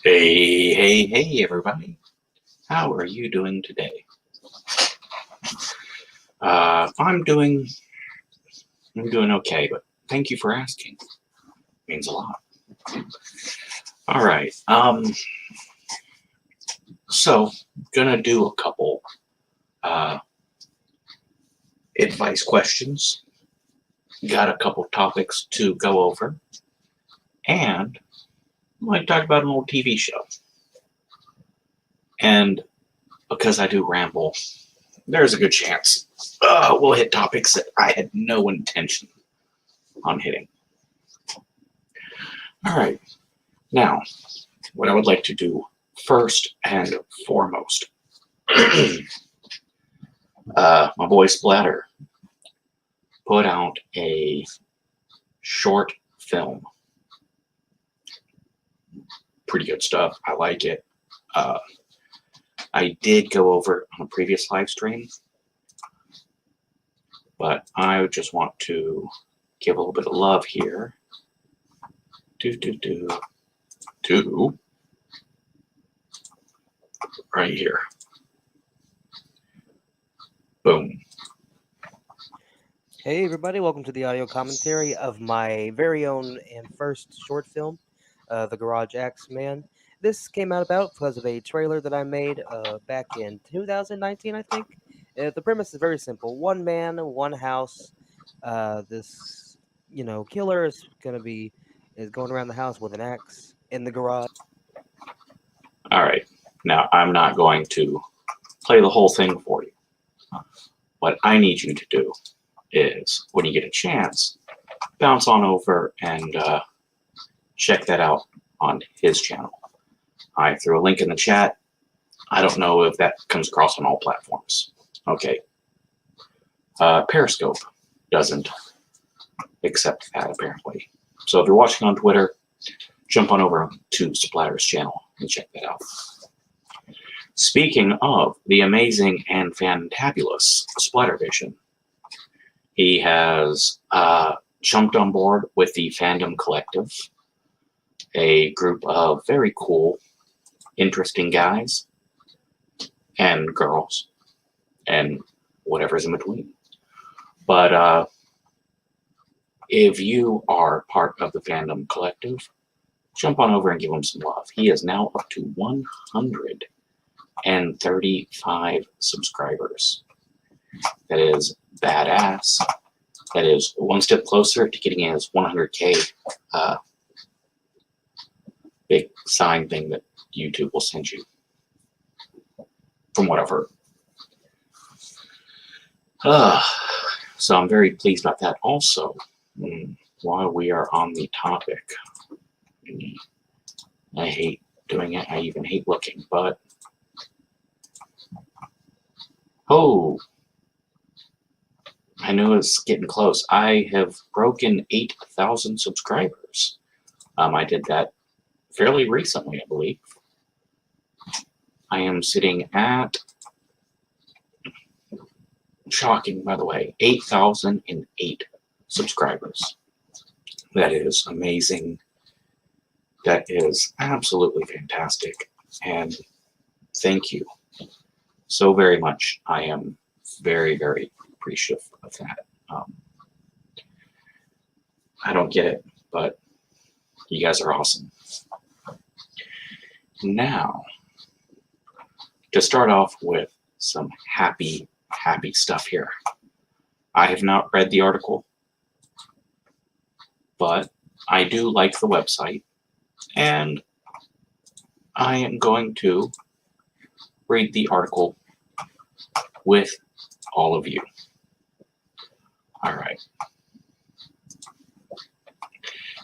Hey, everybody. How are you doing today? Uh, I'm doing, I'm doing okay, but thank you for asking. Means a lot. All right. So gonna do a couple uh, advice questions. Got a couple topics to go over, and I might talk about an old TV show. And because I do ramble, there's a good chance we'll hit topics that I had no intention on hitting. All right. Now, what I would like to do first and foremost, my boy Splatter put out a short film. Pretty good stuff. I like it. Uh, I did go over it on a previous live stream, but I just want to give a little bit of love here. To right here. Boom. Hey everybody, welcome to the audio commentary of my very own and first short film, The Garage Axe Man. This came out about because of a trailer that I made back in 2019, I think. The premise is very simple. One man, one house. This killer is going around the house with an axe in the garage. All right. Now, I'm not going to play the whole thing for you. What I need you to do is, when you get a chance, bounce on over and check that out on his channel. I threw a link in the chat. I don't know if that comes across on all platforms. Okay. Periscope doesn't accept that, apparently. So if you're watching on Twitter, jump on over to Splatter's channel and check that out. Speaking of the amazing and fantabulous Splattervision, he has jumped on board with the Fandom Collective, a group of very cool, interesting guys and girls and whatever's in between. But if you are part of the Fandom Collective, jump on over and give him some love. He is now up to 135 subscribers. That is badass. That is one step closer to getting his 100K big sign thing that YouTube will send you, from what I've heard. So I'm very pleased about that. Also, while we are on the topic, I hate doing it. I even hate looking, but oh, I know it's getting close. I have broken 8,000 subscribers. I did that fairly recently, I believe. I am sitting at, shocking by the way, 8,008 subscribers. That is amazing. That is absolutely fantastic. And thank you so very much. I am very, very appreciative of that. I don't get it, but you guys are awesome. Now, to start off with some happy stuff here. I have not read the article, but I do like the website, and I am going to read the article with all of you. All right.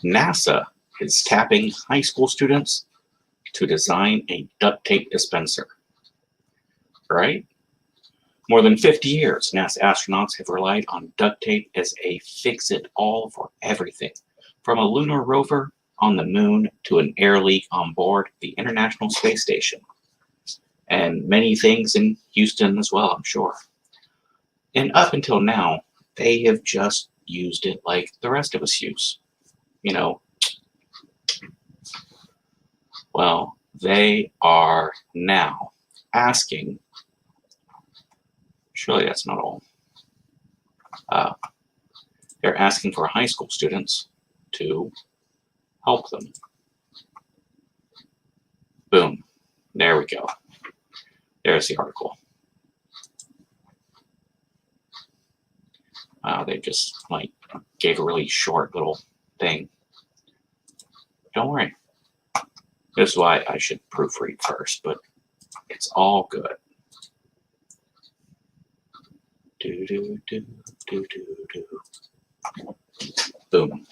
NASA is tapping high school students to design a duct tape dispenser. Right? More than 50 years, NASA astronauts have relied on duct tape as a fix-it-all for everything, from a lunar rover on the moon to an air leak on board the International Space Station, and many things in Houston as well, I'm sure. And up until now, they have just used it like the rest of us use. You know, well, they are now asking, surely that's not all, they're asking for high school students to help them. Boom. There we go. There's the article. They just like gave a really short little thing. Don't worry. This is why I should proofread first, but it's all good. Do do do do do do. Boom.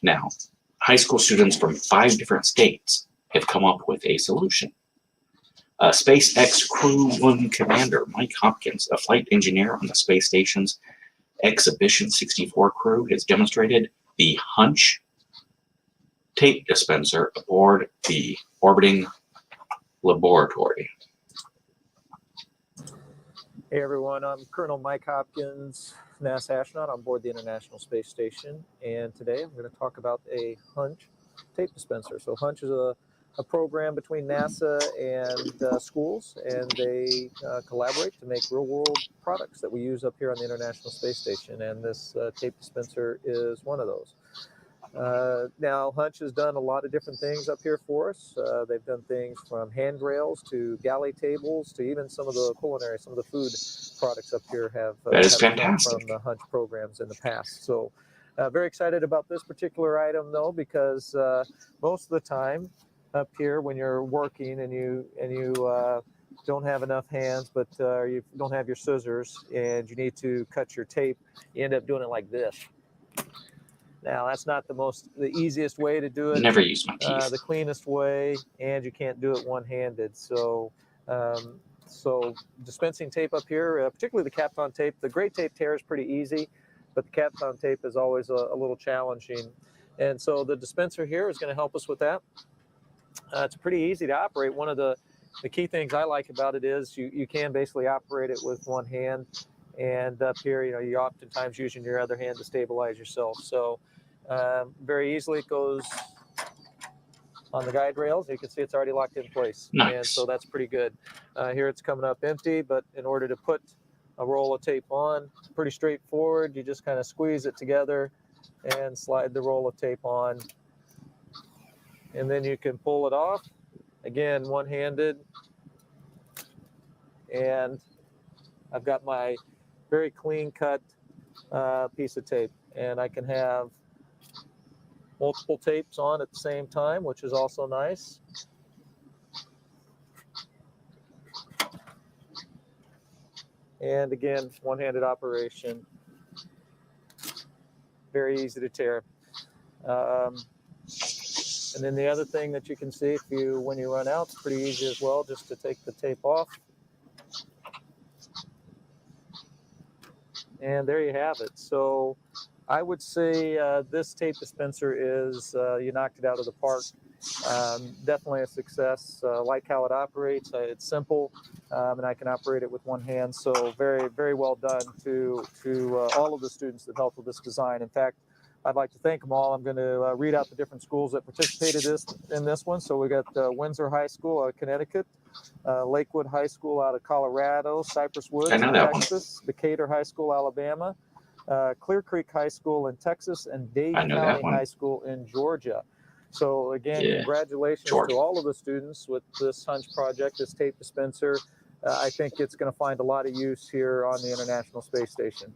Now, high school students from 5 different states have come up with a solution. SpaceX Crew 1 commander Mike Hopkins, a flight engineer on the space station's Exhibition 64 crew, has demonstrated the HUNCH tape dispenser aboard the orbiting laboratory. Hey everyone, I'm Colonel Mike Hopkins, NASA astronaut on board the International Space Station, and today I'm going to talk about a HUNCH tape dispenser. So HUNCH is a program between NASA and schools, and they collaborate to make real-world products that we use up here on the International Space Station, and this tape dispenser is one of those. Now, HUNCH has done a lot of different things up here for us. They've done things from handrails to galley tables to even some of the culinary, some of the food products up here have come from the HUNCH programs in the past. So very excited about this particular item, though, because most of the time up here when you're working and you don't have enough hands, but you don't have your scissors and you need to cut your tape, you end up doing it like this. Now, that's not the easiest way to do it. Never use my teeth. The cleanest way, and you can't do it one-handed. So, so dispensing tape up here, particularly the Kapton tape, the gray tape tear is pretty easy, but the Kapton tape is always a little challenging. And so the dispenser here is going to help us with that. It's pretty easy to operate. One of the key things I like about it is you can basically operate it with one hand. And up here, you're oftentimes using your other hand to stabilize yourself. So very easily it goes on the guide rails. You can see it's already locked in place. Nice. And so that's pretty good. Here it's coming up empty, but in order to put a roll of tape on, it's pretty straightforward. You just kind of squeeze it together and slide the roll of tape on. And then you can pull it off, again, one-handed. And I've got my very clean cut piece of tape, and I can have multiple tapes on at the same time, which is also nice. And again, one-handed operation, very easy to tear. And then the other thing that you can see, when you run out, it's pretty easy as well, just to take the tape off. And there you have it. So I would say this tape dispenser is, you knocked it out of the park. Definitely a success. Like how it operates. It's simple, and I can operate it with one hand. So very, very well done to all of the students that helped with this design. In fact, I'd like to thank them all. I'm going to read out the different schools that participated in this one. So we got Windsor High School out of Connecticut, Lakewood High School out of Colorado, Cypress Woods in Texas, Decatur High School, Alabama, Clear Creek High School in Texas, and Dade County High School in Georgia. So again, congratulations to all of the students with this HUNCH project, this tape dispenser. I think it's going to find a lot of use here on the International Space Station.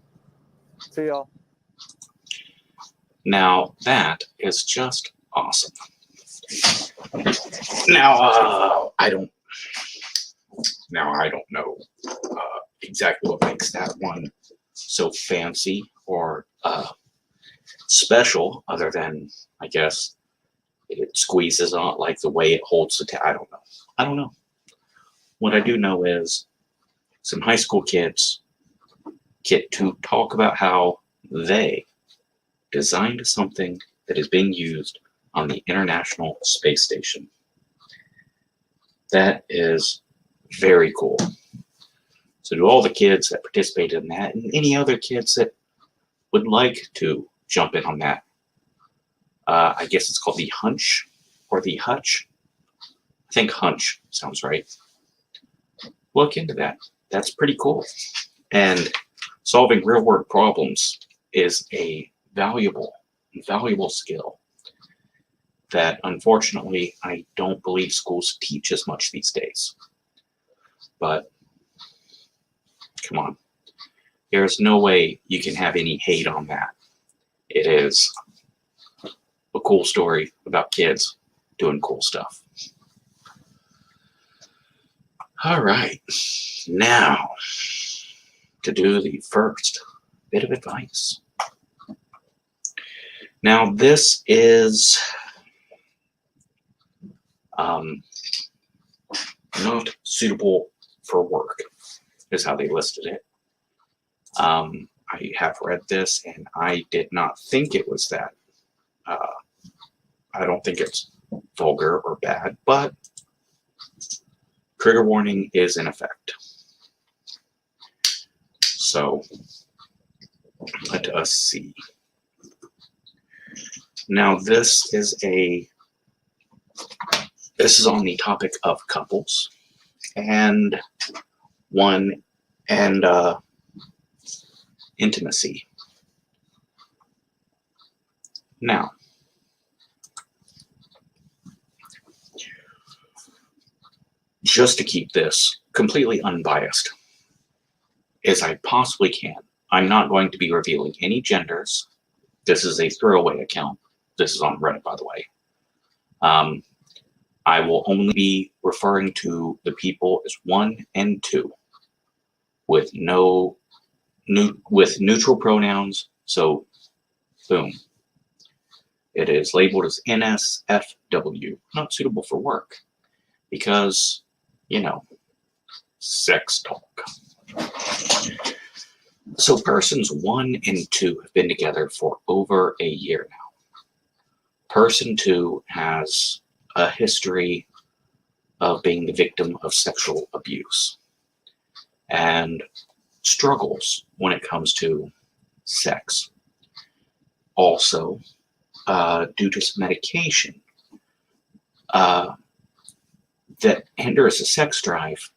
See y'all. Now, that is just awesome. Now, I don't know exactly what makes that one so fancy or special, other than, I guess, it squeezes on, like the way it holds the tape. I don't know. What I do know is some high school kids get to talk about how they designed something that is being used on the International Space Station. That is very cool. So to all the kids that participated in that, and any other kids that would like to jump in on that, I guess it's called the HUNCH or the HUNCH I think HUNCH sounds right. Look into that. That's pretty cool. And solving real world problems is a valuable skill that unfortunately I don't believe schools teach as much these days. But come on, there's no way you can have any hate on that. It is a cool story about kids doing cool stuff. All right, now to do the first bit of advice. Now this is not suitable for work, is how they listed it. I have read this and I did not think it was that. I don't think it's vulgar or bad, but trigger warning is in effect. So let us see. Now this is on the topic of couples and intimacy. Now, just to keep this completely unbiased as I possibly can, I'm not going to be revealing any genders. This is a throwaway account. This is on Reddit, by the way. I will only be referring to the people as 1 and 2 with neutral pronouns. So, boom. It is labeled as NSFW, not suitable for work, because, you know, sex talk. So persons 1 and 2 have been together for over a year now. Person 2 has a history of being the victim of sexual abuse and struggles when it comes to sex. Also, due to some medication that hinders the sex drive,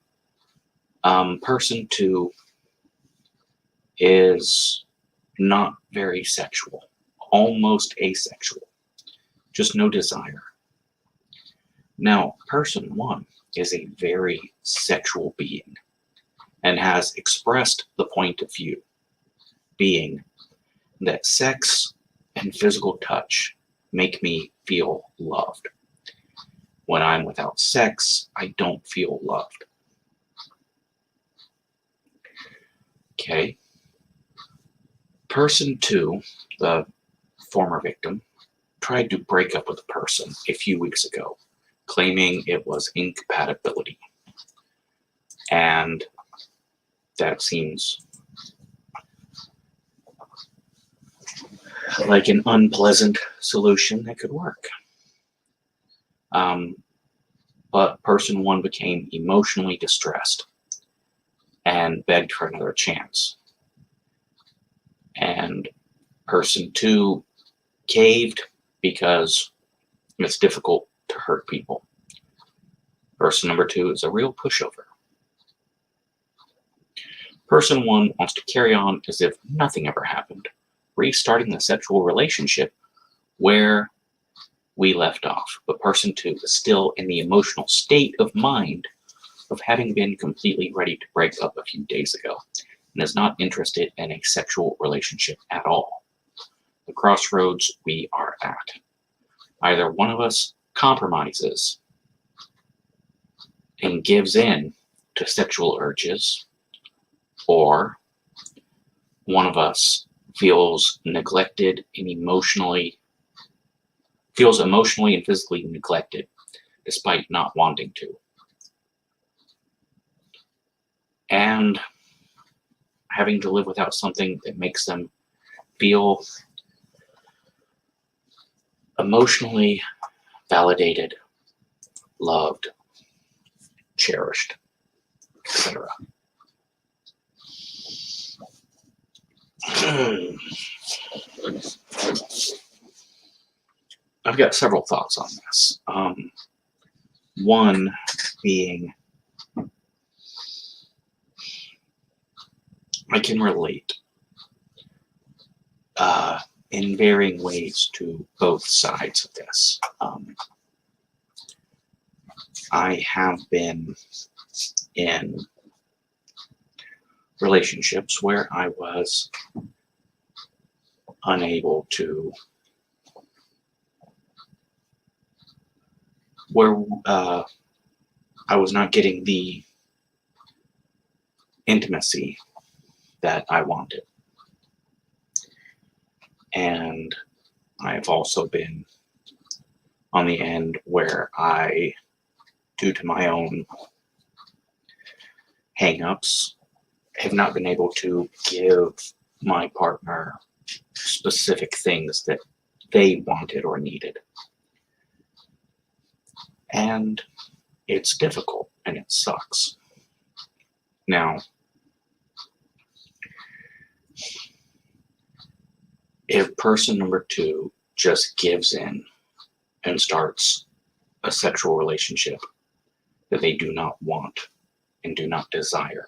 person 2 is not very sexual, almost asexual, just no desire. Now, person 1 is a very sexual being and has expressed the point of view being that sex and physical touch make me feel loved. When I'm without sex, I don't feel loved. Okay. Person 2, the former victim, tried to break up with the person a few weeks ago, claiming it was incompatibility. And that seems like an unpleasant solution that could work. But person 1 became emotionally distressed and begged for another chance. And person 2 caved because it's difficult to hurt people. Person number 2 is a real pushover. Person 1 wants to carry on as if nothing ever happened, restarting the sexual relationship where we left off. But person 2 is still in the emotional state of mind of having been completely ready to break up a few days ago and is not interested in a sexual relationship at all. The crossroads we are at. Either one of us compromises and gives in to sexual urges, or one of us feels neglected and emotionally and physically neglected despite not wanting to. And having to live without something that makes them feel emotionally validated, loved, cherished, etc. I've got several thoughts on this. One being, I can relate in varying ways to both sides of this. I have been in relationships where I was unable to, where I was not getting the intimacy that I wanted. And I've also been on the end where I, due to my own hang-ups, have not been able to give my partner specific things that they wanted or needed. And it's difficult and it sucks. Now, if person number two just gives in and starts a sexual relationship that they do not want and do not desire,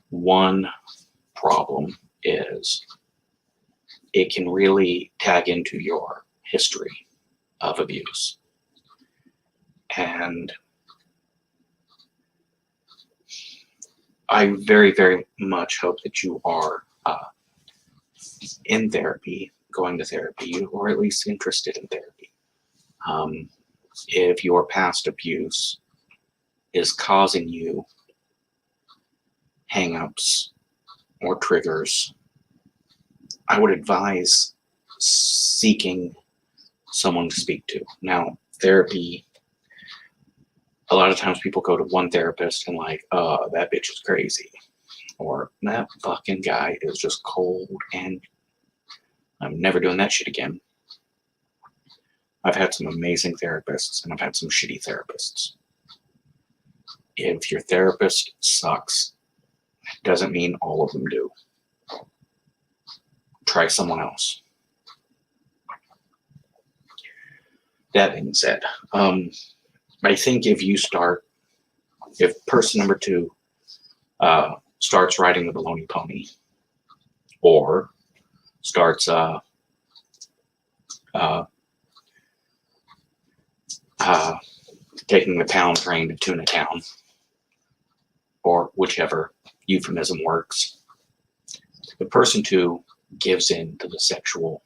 one problem is it can really tag into your history of abuse. And I very, very much hope that you are in therapy, going to therapy, or at least interested in therapy. If your past abuse is causing you hang-ups or triggers, I would advise seeking someone to speak to. Now, therapy, a lot of times people go to one therapist and like, oh, that bitch is crazy. Or that fucking guy is just cold and I'm never doing that shit again. I've had some amazing therapists and I've had some shitty therapists. If your therapist sucks, it doesn't mean all of them do. Try someone else. That being said, I think if person number two starts riding the baloney pony, or starts taking the pound train to Tuna Town, or whichever euphemism works, the person two gives in to the sexual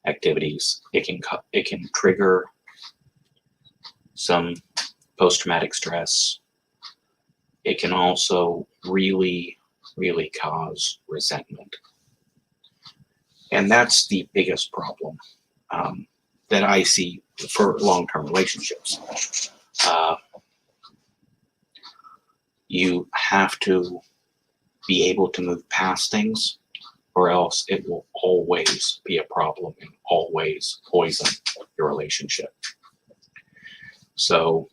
activities. It can trigger some post-traumatic stress. It can also really, really cause resentment. And that's the biggest problem that I see for long-term relationships. You have to be able to move past things, or else it will always be a problem and always poison your relationship. So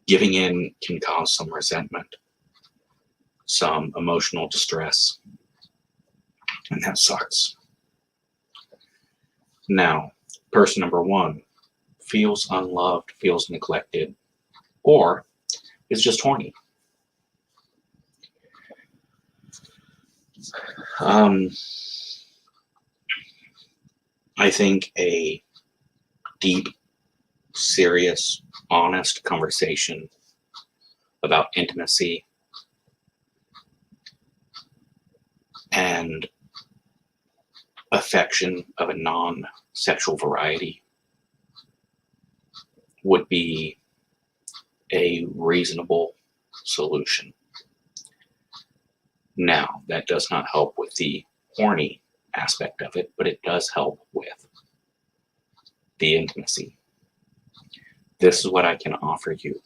giving in can cause some resentment, some emotional distress, and that sucks. Now, person number one feels unloved, feels neglected, or is just horny. I think a deep, serious, honest conversation about intimacy and affection of a non-sexual variety would be a reasonable solution. Now, that does not help with the horny aspect of it, but it does help with the intimacy. This is what I can offer you.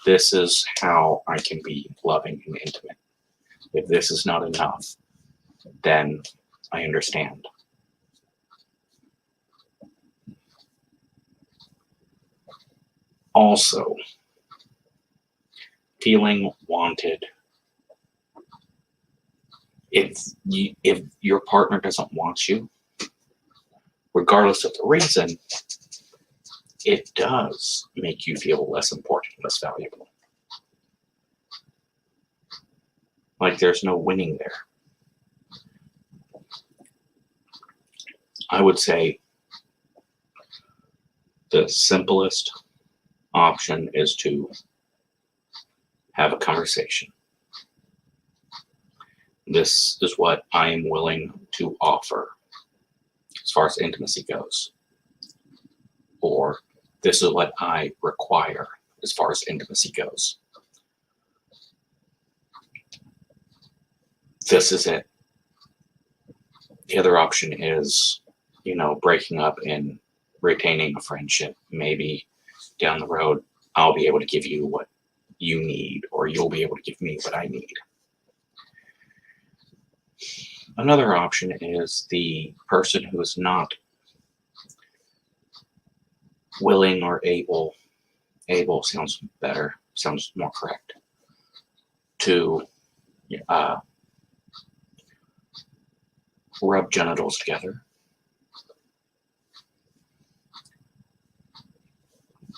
This is how I can be loving and intimate. If this is not enough, then I understand. Also, feeling wanted. If your partner doesn't want you, regardless of the reason, it does make you feel less important, less valuable. Like there's no winning there. I would say the simplest option is to have a conversation. This is what I am willing to offer as far as intimacy goes. Or this is what I require as far as intimacy goes. This is it. The other option is, breaking up and retaining a friendship. Maybe down the road, I'll be able to give you what you need, or you'll be able to give me what I need. Another option is the person who is not willing or able sounds better, sounds more correct, to rub genitals together.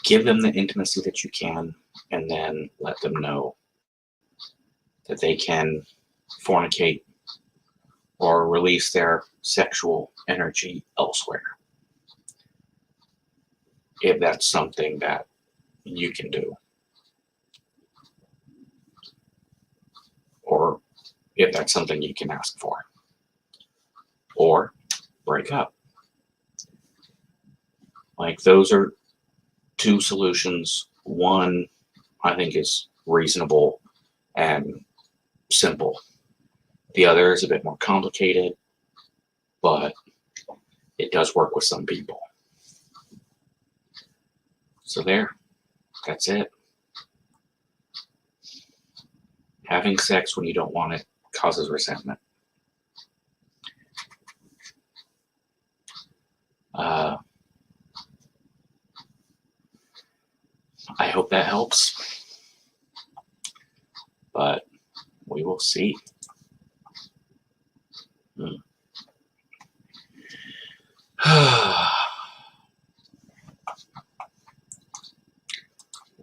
Give them the intimacy that you can, and then let them know that they can fornicate or release their sexual energy elsewhere, if that's something that you can do, or if that's something you can ask for, or break up. Like, those are two solutions. One, I think, is reasonable and simple. The other is a bit more complicated, but it does work with some people. So that's it. Having sex when you don't want it causes resentment. I hope that helps, but we will see.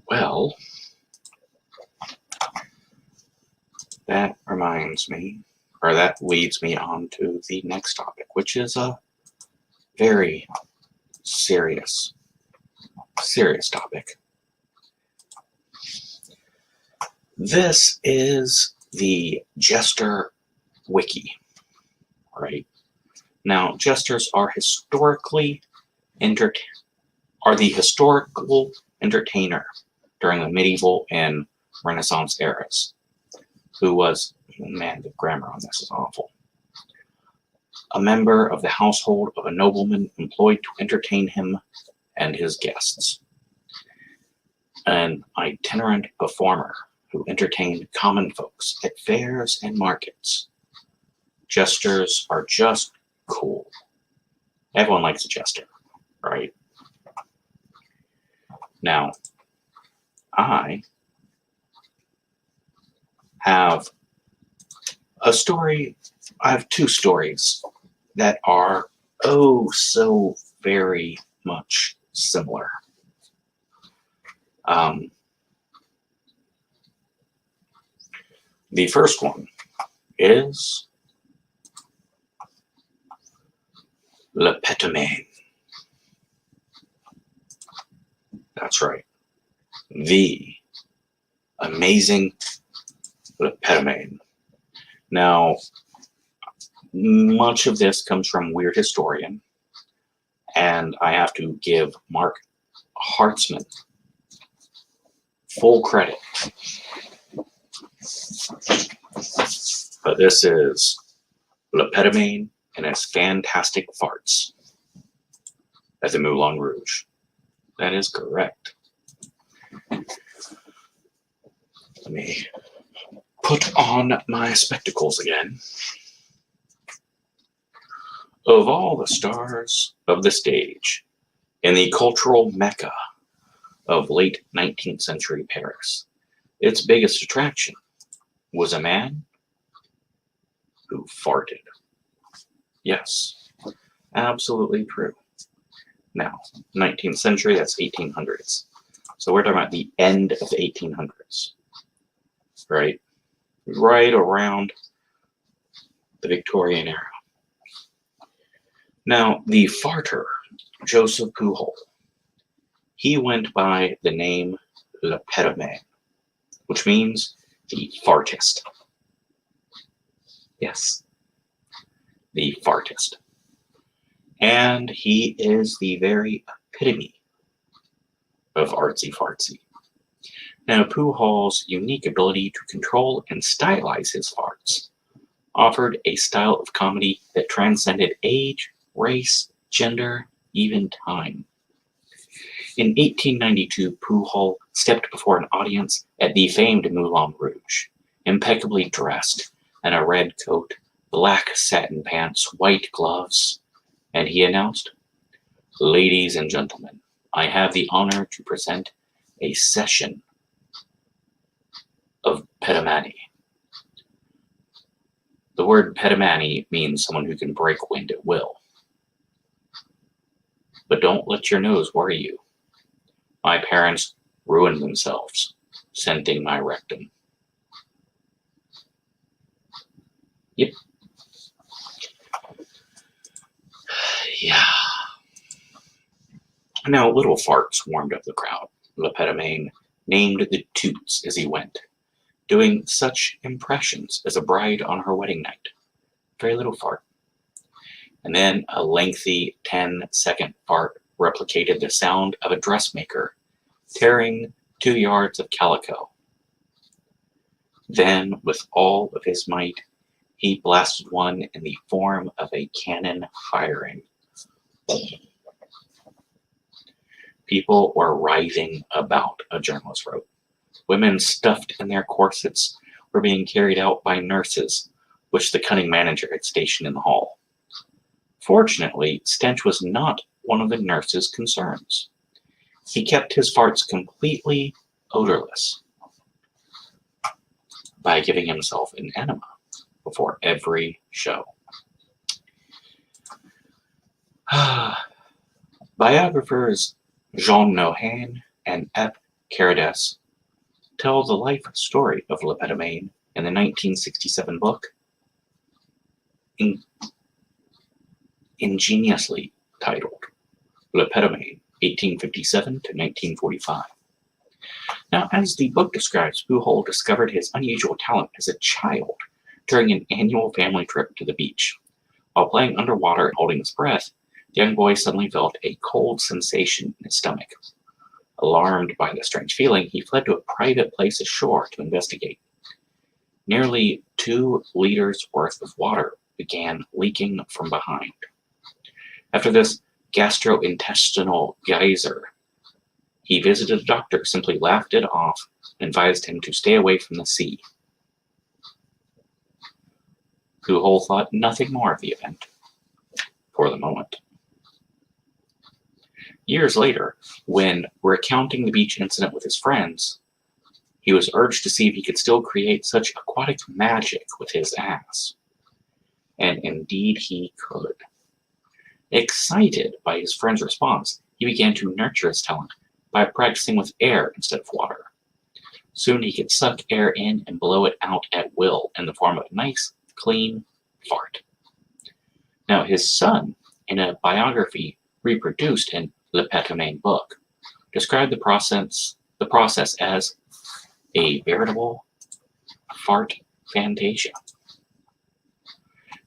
Well, that reminds me, or that leads me on to the next topic, which is a very serious topic. This is the Jester Wiki, right? Now, jesters are the historical entertainer during the medieval and Renaissance eras, who was, man, the grammar on this is awful, a member of the household of a nobleman employed to entertain him and his guests, an itinerant performer who entertained common folks at fairs and markets. Jesters are just cool. Everyone likes a jester, right? Now, I have two stories that are so very much similar. The first one is Le Pétomane. That's right. The amazing Le Pétomane. Now, much of this comes from Weird Historian, and I have to give Mark Hartzman full credit. But this is Le Pétomane and his fantastic farts at the Moulin Rouge. That is correct. Let me put on my spectacles again. Of all the stars of the stage in the cultural mecca of late 19th century Paris, its biggest attraction was a man who farted. Yes, absolutely true. Now, 19th century, that's 1800s. So we're talking about the end of the 1800s, right? Right around the Victorian era. Now, the farter, Joseph Pujol, he went by the name Le Pétomane, which means the fartist. Yes, the fartist. And he is the very epitome of artsy-fartsy. Now, Pujol's unique ability to control and stylize his farts offered a style of comedy that transcended age, race, gender, even time. In 1892, Pujol stepped before an audience at the famed Moulin Rouge, impeccably dressed in a red coat, black satin pants, white gloves, and he announced, "Ladies and gentlemen, I have the honor to present a session of petomani." The word petomani means someone who can break wind at will. But don't let your nose worry you. My parents ruined themselves scenting my rectum. Yep. Yeah. Now, little farts warmed up the crowd. Le Pétomane named the toots as he went, doing such impressions as a bride on her wedding night. Very little fart. And then a lengthy 10-second fart replicated the sound of a dressmaker tearing 2 yards of calico. Then, with all of his might, he blasted one in the form of a cannon firing. People were writhing about, a journalist wrote. Women stuffed in their corsets were being carried out by nurses, which the cunning manager had stationed in the hall. Fortunately, stench was not one of the nurse's concerns. He kept his farts completely odorless by giving himself an enema before every show. Biographers Jean Nohain and Ep Carides tell the life story of Le Pétomane in the 1967 book, ingeniously titled Le Pétomane, 1857 to 1945. Now, as the book describes, Pujol discovered his unusual talent as a child during an annual family trip to the beach. While playing underwater and holding his breath, the young boy suddenly felt a cold sensation in his stomach. Alarmed by the strange feeling, he fled to a private place ashore to investigate. Nearly 2 liters worth of water began leaking from behind. After this gastrointestinal geyser, he visited a doctor who simply laughed it off and advised him to stay away from the sea. Pujol thought nothing more of the event for the moment. Years later, when recounting the beach incident with his friends, he was urged to see if he could still create such aquatic magic with his ass. And indeed he could. Excited by his friend's response, he began to nurture his talent by practicing with air instead of water. Soon he could suck air in and blow it out at will in the form of a nice, clean fart. Now, his son, in a biography reproduced in Le Pétomane book, described the process as a veritable fart fantasia.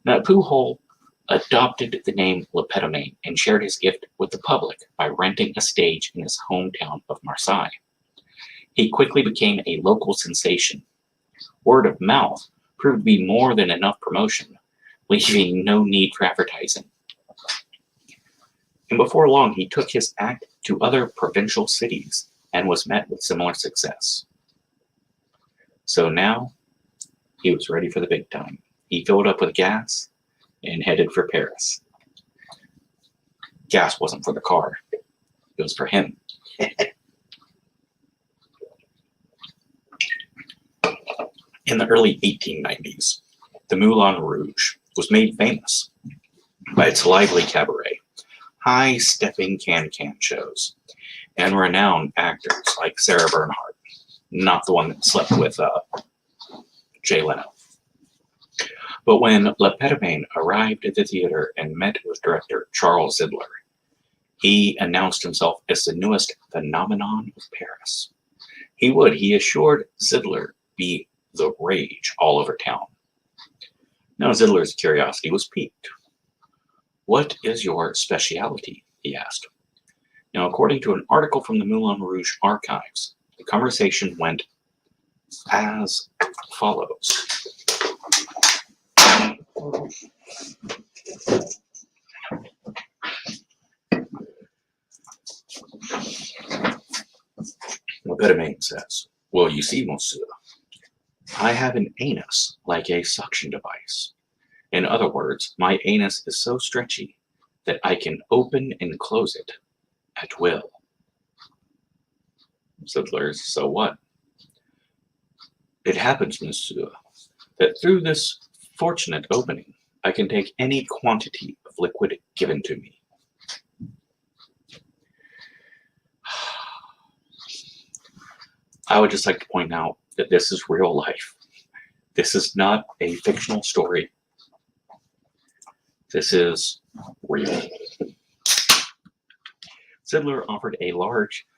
Now, Pujol adopted the name Le Pétomane and shared his gift with the public by renting a stage in his hometown of Marseille. He quickly became a local sensation. Word of mouth proved to be more than enough promotion, leaving no need for advertising. And before long, he took his act to other provincial cities and was met with similar success. So now, he was ready for the big time. He filled up with gas and headed for Paris. Gas wasn't for the car. It was for him. In the early 1890s, the Moulin Rouge was made famous by its lively cabaret, high-stepping can-can shows, and renowned actors like Sarah Bernhardt, not the one that slept with Jay Leno. But when Lepetemain arrived at the theater and met with director Charles Zidler, he announced himself as the newest phenomenon of Paris. He assured Zidler, be the rage all over town. Now Zidler's curiosity was piqued. "What is your specialty?" he asked. Now, according to an article from the Moulin Rouge archives, the conversation went as follows. Lepetemain says, "Well, you see, monsieur, I have an anus like a suction device. In other words, my anus is so stretchy that I can open and close it at will." Zidler's, "So what?" "It happens, monsieur, that through this fortunate opening, I can take any quantity of liquid given to me." I would just like to point out that this is real life. This is not a fictional story. This is real. Zidler offered a large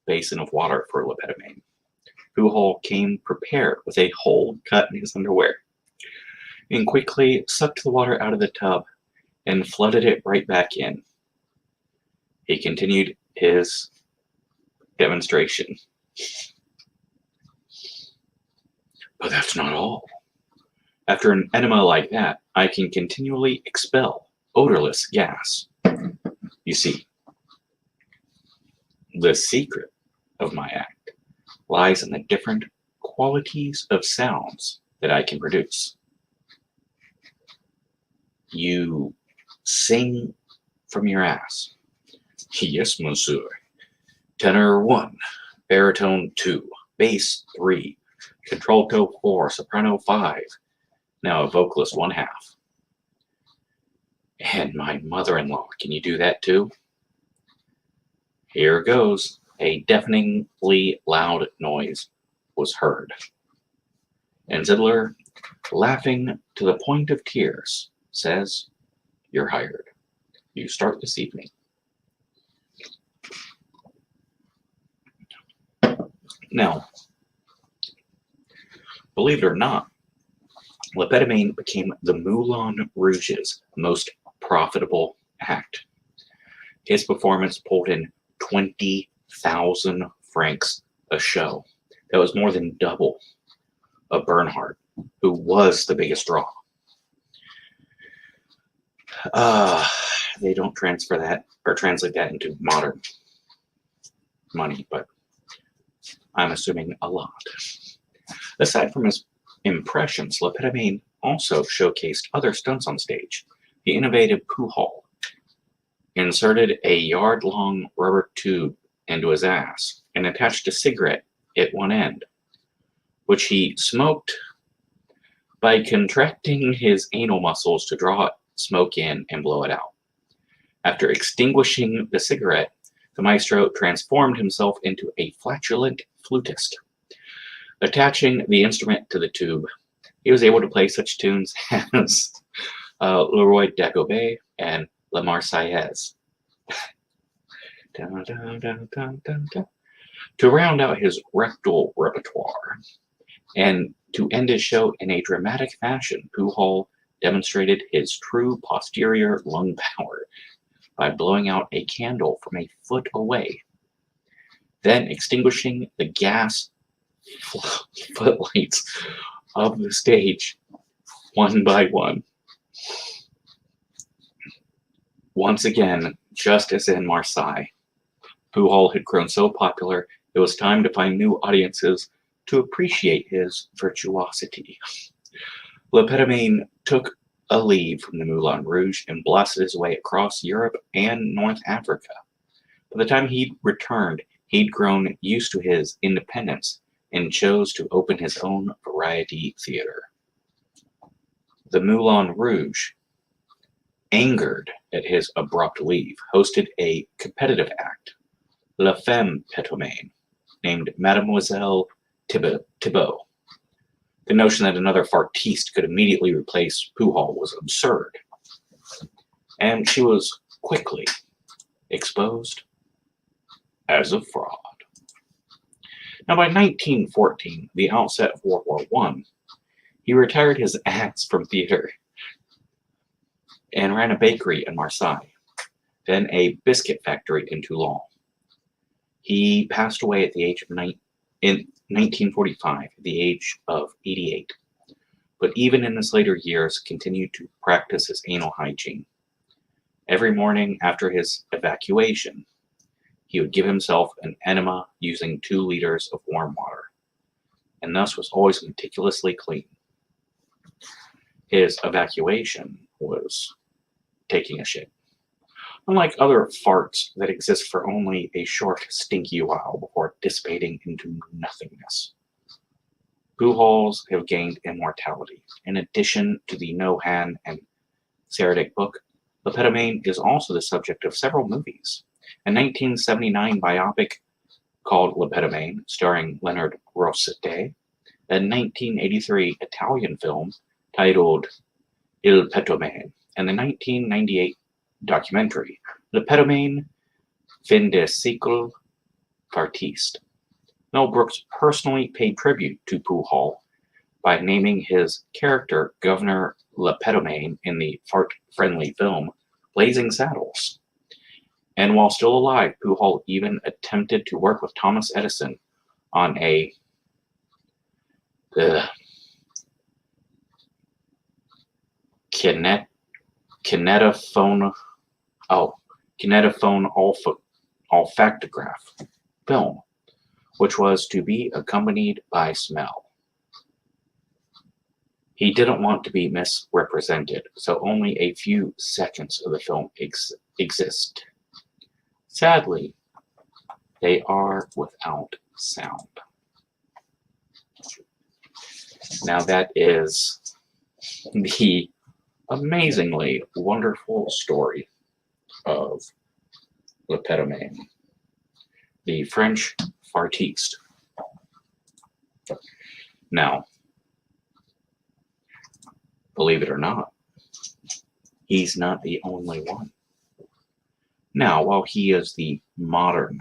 basin of water for Lepetemain. Pujol came prepared with a hole cut in his underwear and quickly sucked the water out of the tub and flooded it right back in. He continued his demonstration. "But that's not all. After an enema like that, I can continually expel odorless gas. You see, the secret of my act lies in the different qualities of sounds that I can produce. You sing from your ass." "Yes, monsieur. Tenor 1, baritone 2, bass 3, contralto 4, soprano 5. Now a vocalist 1/2. "And my mother-in-law, can you do that too?" Here goes. A deafeningly loud noise was heard. And Zidler, laughing to the point of tears, says, "You're hired. You start this evening." Now, believe it or not, Lepetemain became the Moulin Rouge's most profitable act. His performance pulled in 20,000 francs a show. That was more than double of Bernhardt, who was the biggest draw. They don't transfer that or translate that into modern money, but I'm assuming a lot. Aside from his impressions, Lepetemain also showcased other stunts on stage. The innovative Pujol inserted a yard-long rubber tube into his ass and attached a cigarette at one end, which he smoked by contracting his anal muscles to draw smoke in and blow it out. After extinguishing the cigarette, the maestro transformed himself into a flatulent flutist. Attaching the instrument to the tube, he was able to play such tunes as Le Roi d'Agobert and La Marseillaise. To round out his rectal repertoire, and to end his show in a dramatic fashion, Pujol demonstrated his true posterior lung power by blowing out a candle from a foot away, then extinguishing the gas footlights of the stage one by one. Once again, just as in Marseille, Pujol had grown so popular, it was time to find new audiences to appreciate his virtuosity. Lepetemain took a leave from the Moulin Rouge and blasted his way across Europe and North Africa. By the time he'd returned, he'd grown used to his independence and chose to open his own variety theater. The Moulin Rouge angered at his abrupt leave, hosted a competitive act, La Femme Pétomane, named Mademoiselle Thibault. The notion that another fartiste could immediately replace Pujol was absurd, and she was quickly exposed as a fraud. Now, by 1914, the outset of World War I, he retired his acts from theater and ran a bakery in Marseille, then a biscuit factory in Toulon. He passed away at the age of in 1945, at the age of 88, but even in his later years continued to practice his anal hygiene. Every morning after his evacuation, he would give himself an enema using 2 liters of warm water, and thus was always meticulously clean. His evacuation was taking a shit. Unlike other farts that exist for only a short, stinky while before dissipating into nothingness, Pujols have gained immortality. In addition to the Nohan and Saradic book, Le Pétomane is also the subject of several movies. A 1979 biopic called Le Pétomane, starring Leonard Rossetti, a 1983 Italian film titled Il Pétomane, and the 1998 documentary Le Pétomane, fin de siècle fartiste. Mel Brooks personally paid tribute to Pujol by naming his character Governor Le Pétomane in the fart-friendly film Blazing Saddles. And while still alive, Pujol even attempted to work with Thomas Edison on a kinetophone olfactograph film, which was to be accompanied by smell. He didn't want to be misrepresented, so only a few seconds of the film exist. Sadly, they are without sound. Now that is the amazingly wonderful story of Le Pétomane, the French fartiste. Now, believe it or not, he's not the only one. Now, while he is the modern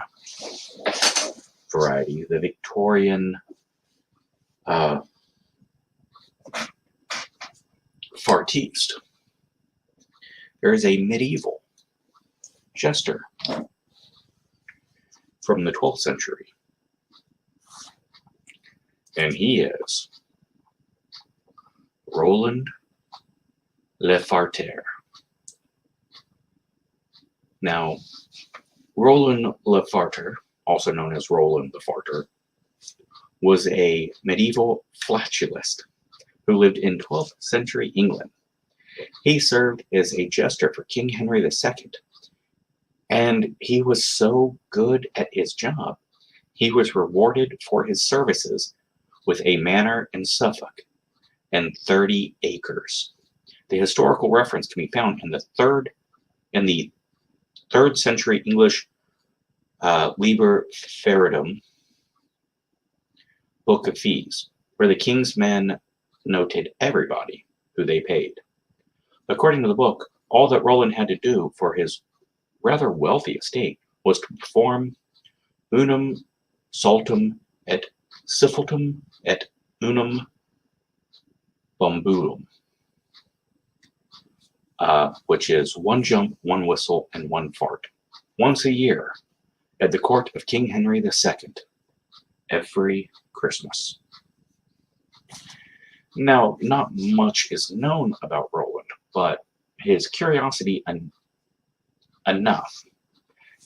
variety, the Victorian fartiste, there is a medieval jester from the 12th century, and he is Roland Le Farter. Now, Roland Le Farter, also known as Roland the Farter, was a medieval flatulist who lived in 12th century England. He served as a jester for King Henry II, and he was so good at his job, he was rewarded for his services with a manor in Suffolk and 30 acres. The historical reference can be found in the third century English Liber Feridum, Book of Fees, where the king's men noted everybody who they paid. According to the book, all that Roland had to do for his rather wealthy estate was to perform unum saltum et syphiltum et unum bombulum, which is 1 jump, 1 whistle, and 1 fart, once a year at the court of King Henry II, every Christmas. Now, not much is known about Roland, but his curiosity enough.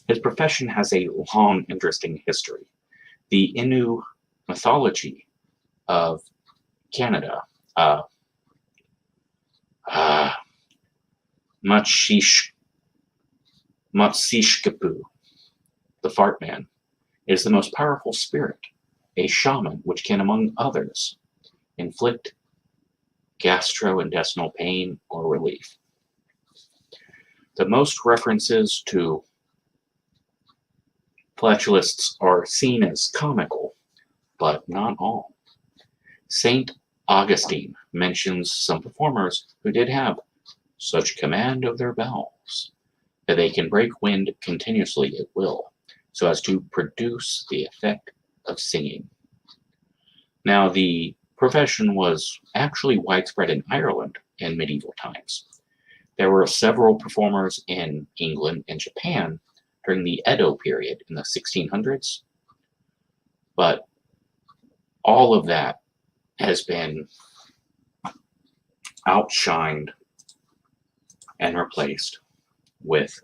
His profession has a long, interesting history. The Innu mythology of Canada, Matsishkapu, the fart man, is the most powerful spirit, a shaman which can, among others, inflict gastrointestinal pain or relief. The most references to flatulence are seen as comical, but not all. Saint Augustine mentions some performers who did have such command of their bowels that they can break wind continuously at will, so as to produce the effect of singing. Now, the profession was actually widespread in Ireland in medieval times. There were several performers in England and Japan during the Edo period in the 1600s, but all of that has been outshined and replaced with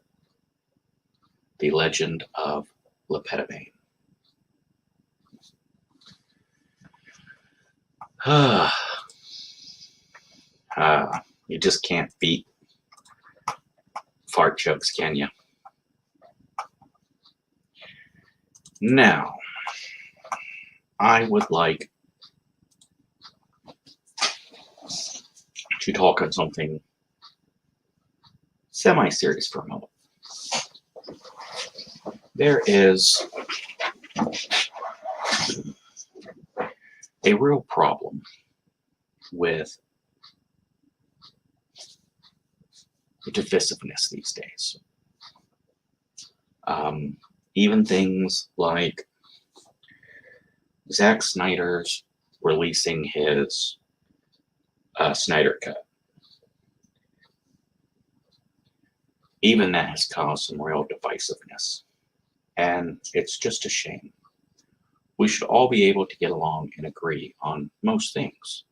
the legend of Lepidopane. You just can't beat fart jokes, can you? Now, I would like to talk on something semi-serious for a moment. There is a real problem with divisiveness these days. Even things like Zack Snyder's releasing his Snyder Cut. Even that has caused some real divisiveness. And it's just a shame. We should all be able to get along and agree on most things.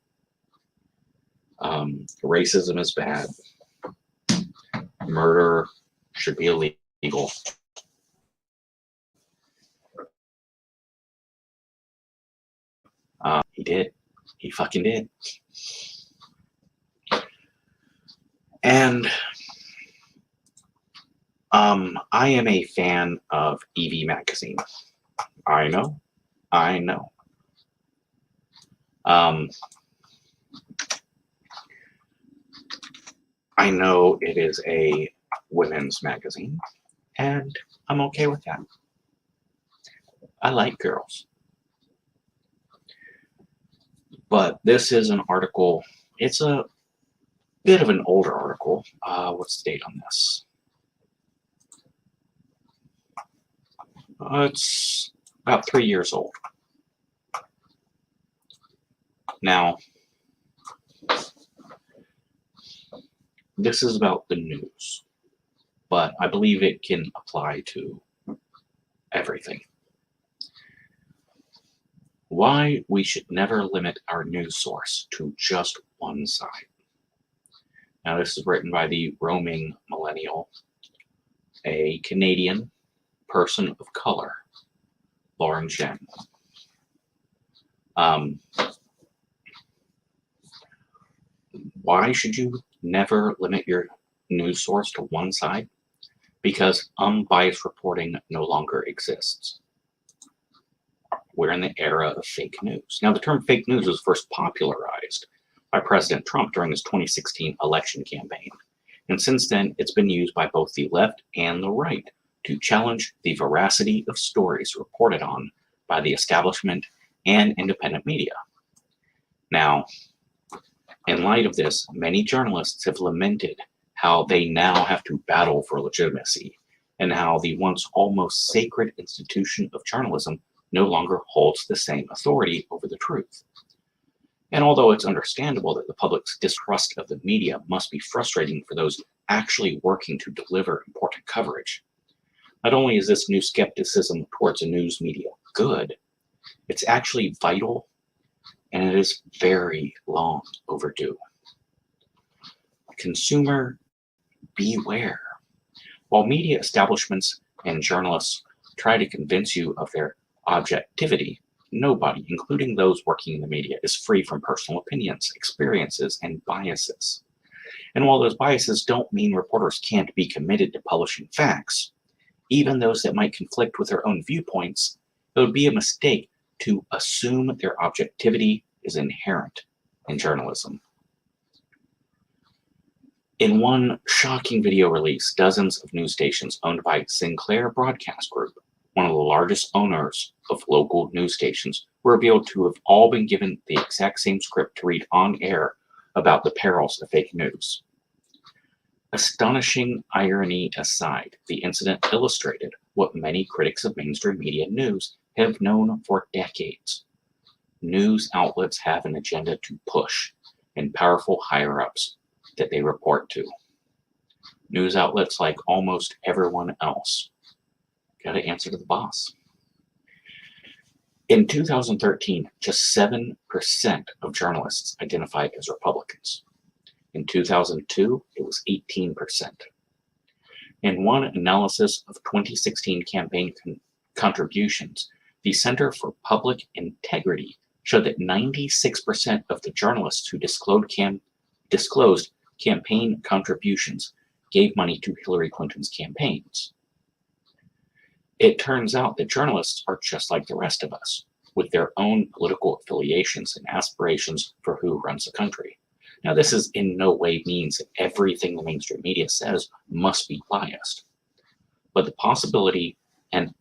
Racism is bad. Murder should be illegal. He did. He fucking did. And I am a fan of EV Magazine. I know. I know it is a women's magazine, and I'm okay with that. I like girls. But this is an article, it's a bit of an older article. What's the date on this? It's about 3 years old. Now, this is about the news, but I believe it can apply to everything. Why we should never limit our news source to just one side. Now, this is written by the roaming millennial, a Canadian person of color, Lauren Chen. Why should you never limit your news source to one side? Because unbiased reporting no longer exists. We're in the era of fake news. Now, the term fake news was first popularized by President Trump during his 2016 election campaign. And since then, it's been used by both the left and the right to challenge the veracity of stories reported on by the establishment and independent media. Now, in light of this, many journalists have lamented how they now have to battle for legitimacy and how the once almost sacred institution of journalism no longer holds the same authority over the truth. And although it's understandable that the public's distrust of the media must be frustrating for those actually working to deliver important coverage, not only is this new skepticism towards a news media good, it's actually vital, and it is very long overdue. Consumer beware. While media establishments and journalists try to convince you of their objectivity, nobody, including those working in the media, is free from personal opinions, experiences, and biases. And while those biases don't mean reporters can't be committed to publishing facts, even those that might conflict with their own viewpoints, it would be a mistake to assume their objectivity is inherent in journalism. In one shocking video release, dozens of news stations owned by Sinclair Broadcast Group, one of the largest owners of local news stations, were revealed to have all been given the exact same script to read on air about the perils of fake news. Astonishing irony aside, the incident illustrated what many critics of mainstream media news have known for decades. News outlets have an agenda to push and powerful higher-ups that they report to. News outlets, like almost everyone else, got to answer to the boss. In 2013, just 7% of journalists identified as Republicans. In 2002, it was 18%. In one analysis of 2016 campaign contributions, the Center for Public Integrity showed that 96% of the journalists who disclosed campaign contributions gave money to Hillary Clinton's campaigns. It turns out that journalists are just like the rest of us, with their own political affiliations and aspirations for who runs the country. Now, this is in no way means that everything the mainstream media says must be biased, but the possibility and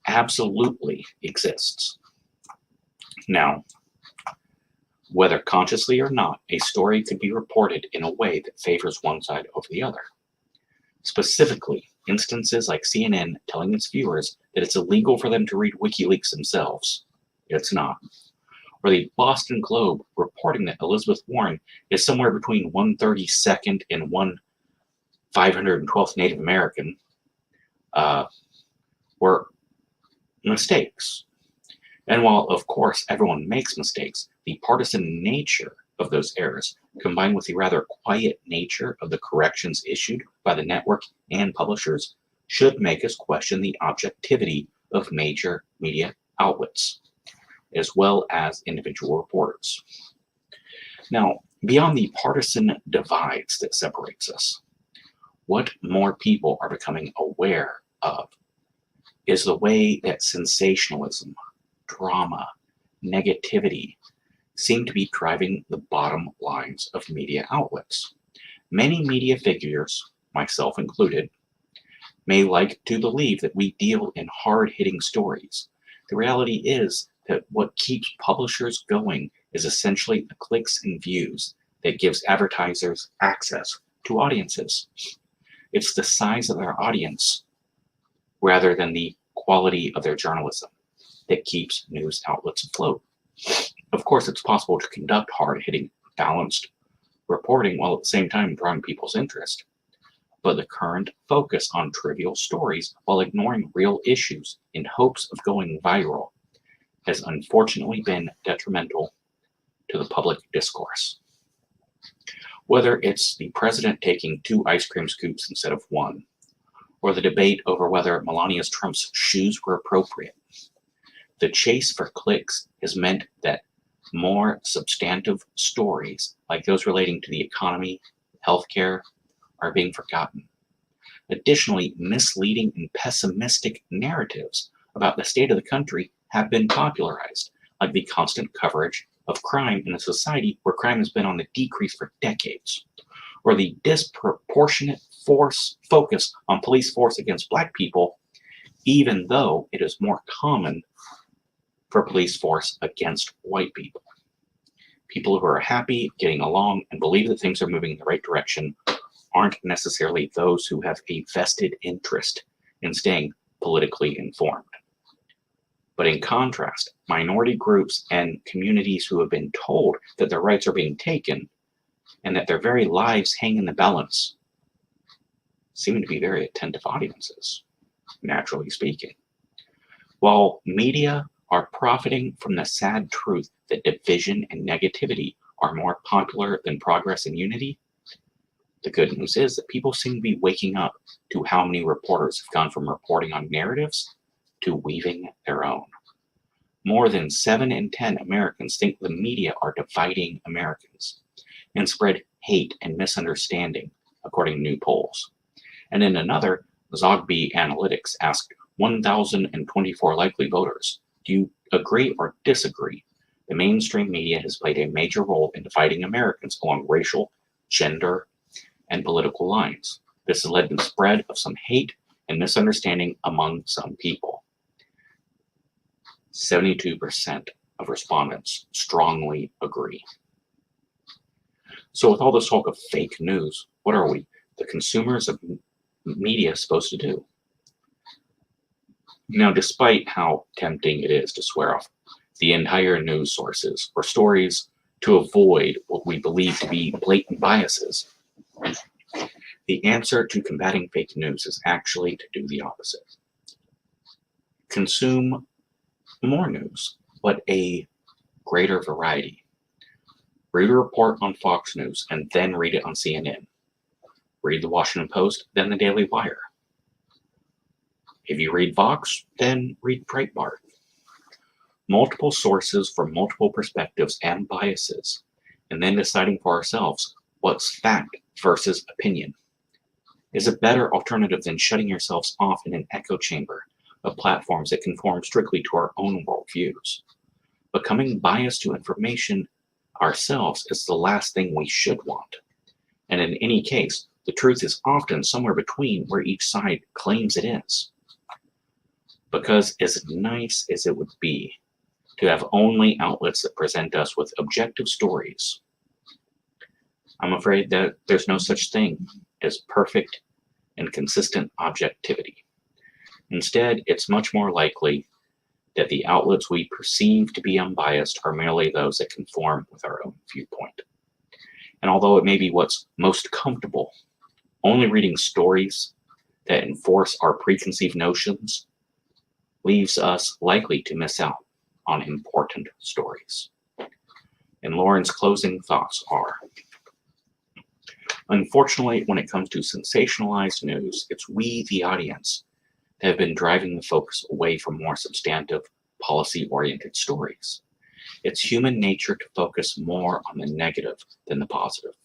absolutely exists. Now, whether consciously or not, a story could be reported in a way that favors one side over the other. Specifically, instances like CNN telling its viewers that it's illegal for them to read WikiLeaks themselves. It's not. Or the Boston Globe reporting that Elizabeth Warren is somewhere between 132nd and 512th Native American were mistakes. And while, of course, everyone makes mistakes, the partisan nature of those errors, combined with the rather quiet nature of the corrections issued by the network and publishers, should make us question the objectivity of major media outlets, as well as individual reporters. Now, beyond the partisan divides that separates us, what more people are becoming aware of is the way that sensationalism, drama, negativity seem to be driving the bottom lines of media outlets. Many media figures, myself included, may like to believe that we deal in hard-hitting stories. The reality is that what keeps publishers going is essentially the clicks and views that gives advertisers access to audiences. It's the size of their audience rather than the quality of their journalism that keeps news outlets afloat. Of course, it's possible to conduct hard-hitting, balanced reporting while at the same time drawing people's interest. But the current focus on trivial stories while ignoring real issues in hopes of going viral has unfortunately been detrimental to the public discourse. Whether it's the president taking 2 ice cream scoops instead of 1, or the debate over whether Melania Trump's shoes were appropriate, the chase for clicks has meant that more substantive stories, like those relating to the economy, healthcare, are being forgotten. Additionally, misleading and pessimistic narratives about the state of the country have been popularized, like the constant coverage of crime in a society where crime has been on the decrease for decades, or the disproportionate focus on police force against Black people, even though it is more common for police force against white people. People who are happy, getting along, and believe that things are moving in the right direction aren't necessarily those who have a vested interest in staying politically informed. But in contrast, minority groups and communities who have been told that their rights are being taken and that their very lives hang in the balance seem to be very attentive audiences, naturally speaking. While media are profiting from the sad truth that division and negativity are more popular than progress and unity, the good news is that people seem to be waking up to how many reporters have gone from reporting on narratives to weaving their own. More than 7 in 10 Americans think the media are dividing Americans and spread hate and misunderstanding, according to new polls. And in another, Zogby Analytics asked 1,024 likely voters, do you agree or disagree? The mainstream media has played a major role in dividing Americans along racial, gender, and political lines. This has led to the spread of some hate and misunderstanding among some people. 72% of respondents strongly agree. So with all this talk of fake news, what are we, the consumers of media, supposed to do? Now, despite how tempting it is to swear off the entire news sources or stories to avoid what we believe to be blatant biases, the answer to combating fake news is actually to do the opposite. Consume more news, but a greater variety. Read a report on Fox News and then read it on CNN. Read the Washington Post, then the Daily Wire. If you read Vox, then read Breitbart. Multiple sources from multiple perspectives and biases, and then deciding for ourselves what's fact versus opinion, is a better alternative than shutting yourselves off in an echo chamber of platforms that conform strictly to our own worldviews. Becoming biased to information ourselves is the last thing we should want. And in any case, the truth is often somewhere between where each side claims it is. Because as nice as it would be to have only outlets that present us with objective stories, I'm afraid that there's no such thing as perfect and consistent objectivity. Instead, it's much more likely that the outlets we perceive to be unbiased are merely those that conform with our own viewpoint. And although it may be what's most comfortable, only reading stories that enforce our preconceived notions leaves us likely to miss out on important stories. And Lauren's closing thoughts are, unfortunately, when it comes to sensationalized news, it's we, the audience, that have been driving the focus away from more substantive, policy-oriented stories. It's human nature to focus more on the negative than the positive.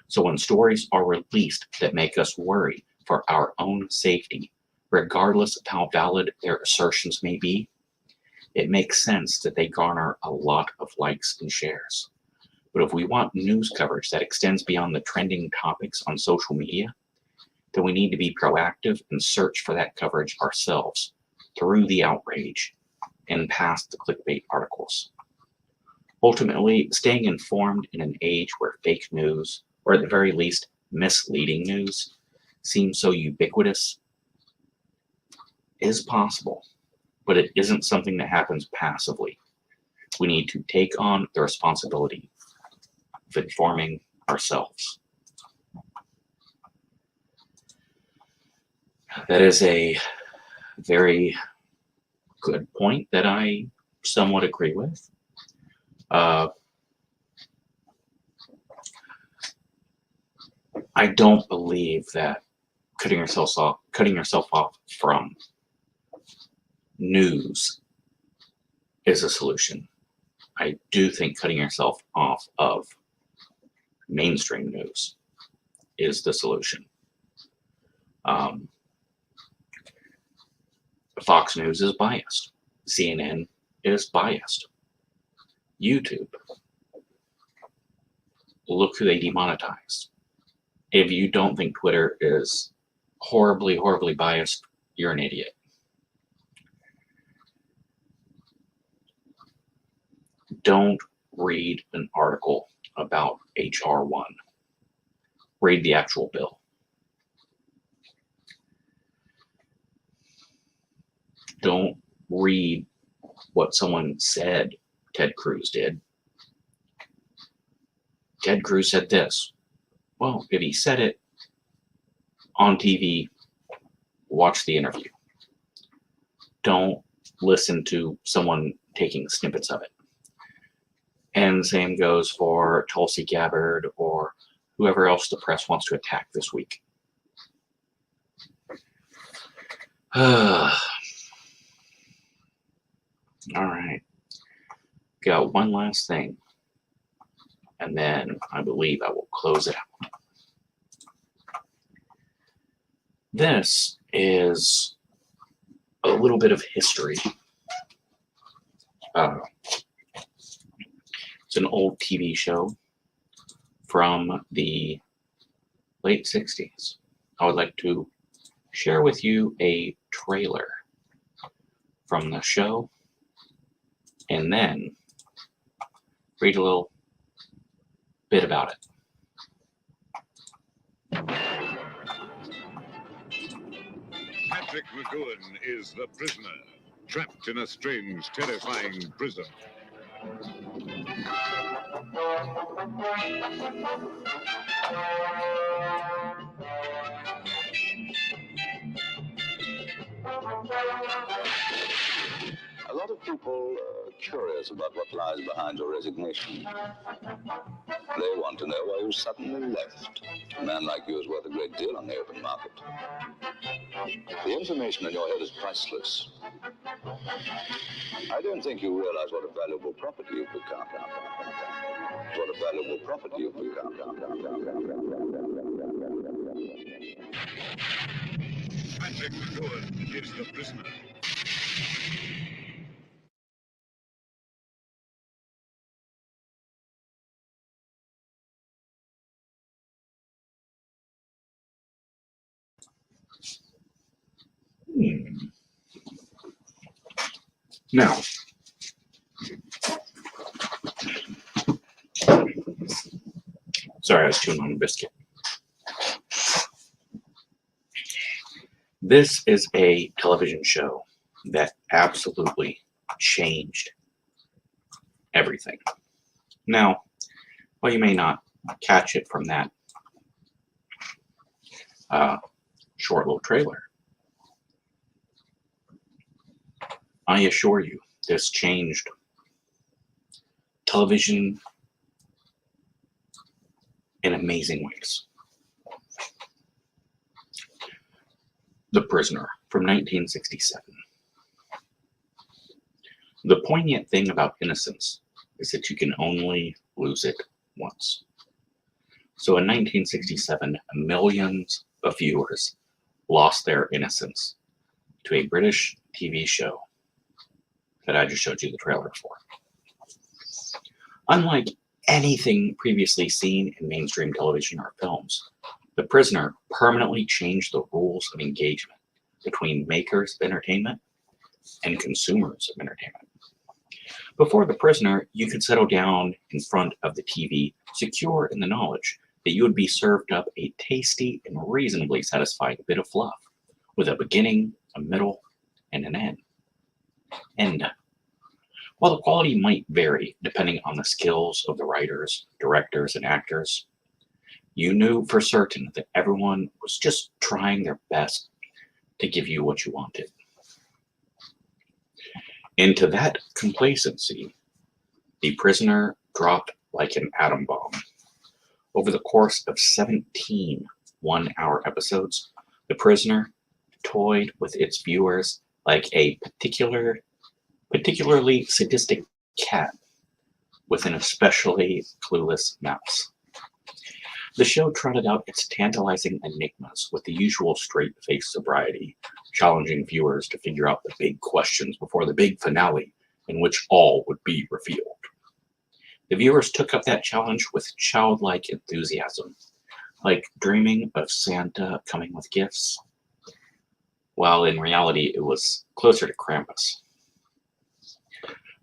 So when stories are released that make us worry for our own safety, regardless of how valid their assertions may be, it makes sense that they garner a lot of likes and shares. But if we want news coverage that extends beyond the trending topics on social media, then we need to be proactive and search for that coverage ourselves through the outrage and past the clickbait articles. Ultimately, staying informed in an age where fake news, or at the very least misleading news, seems so ubiquitous is possible, but it isn't something that happens passively. We need to take on the responsibility of informing ourselves. That is a very good point that I somewhat agree with. I don't believe that cutting yourself off from news is a solution. I do think cutting yourself off of mainstream news is the solution. Fox News is biased. CNN is biased. YouTube, look who they demonetized. If you don't think Twitter is horribly, horribly biased, you're an idiot. Don't read an article about HR 1. Read the actual bill. Don't read what someone said Ted Cruz did. Ted Cruz said this. Well, if he said it on TV, watch the interview. Don't listen to someone taking snippets of it. And the same goes for Tulsi Gabbard or whoever else the press wants to attack this week. All right. Got one last thing. And then I believe I will close it out. This is a little bit of history. It's an old TV show from the late 60s, I would like to share with you a trailer from the show and then read a little bit about it. Patrick McGowan is the prisoner, trapped in a strange, terrifying prison. A lot of people are curious about what lies behind your resignation. They want to know why you suddenly left. A man like you is worth a great deal on the open market. The information in your head is priceless. I don't think you realize what a valuable property you've become. What a valuable property you've become. Patrick McGowan is the prisoner. Now, sorry, I was chewing on a biscuit. This is a television show that absolutely changed everything. Now, while you may not catch it from that short little trailer, I assure you, this changed television in amazing ways. The Prisoner from 1967. The poignant thing about innocence is that you can only lose it once. So in 1967, millions of viewers lost their innocence to a British TV show that I just showed you the trailer for. Unlike anything previously seen in mainstream television or films, The Prisoner permanently changed the rules of engagement between makers of entertainment and consumers of entertainment. Before The Prisoner, you could settle down in front of the TV, secure in the knowledge that you would be served up a tasty and reasonably satisfying bit of fluff with a beginning, a middle, and an end. While the quality might vary depending on the skills of the writers, directors, and actors, you knew for certain that everyone was just trying their best to give you what you wanted. Into that complacency, The Prisoner dropped like an atom bomb. Over the course of 17 one-hour episodes, The Prisoner toyed with its viewers like a particularly sadistic cat with an especially clueless mouse. The show trotted out its tantalizing enigmas with the usual straight-faced sobriety, challenging viewers to figure out the big questions before the big finale in which all would be revealed. The viewers took up that challenge with childlike enthusiasm, like dreaming of Santa coming with gifts, while in reality it was closer to Krampus.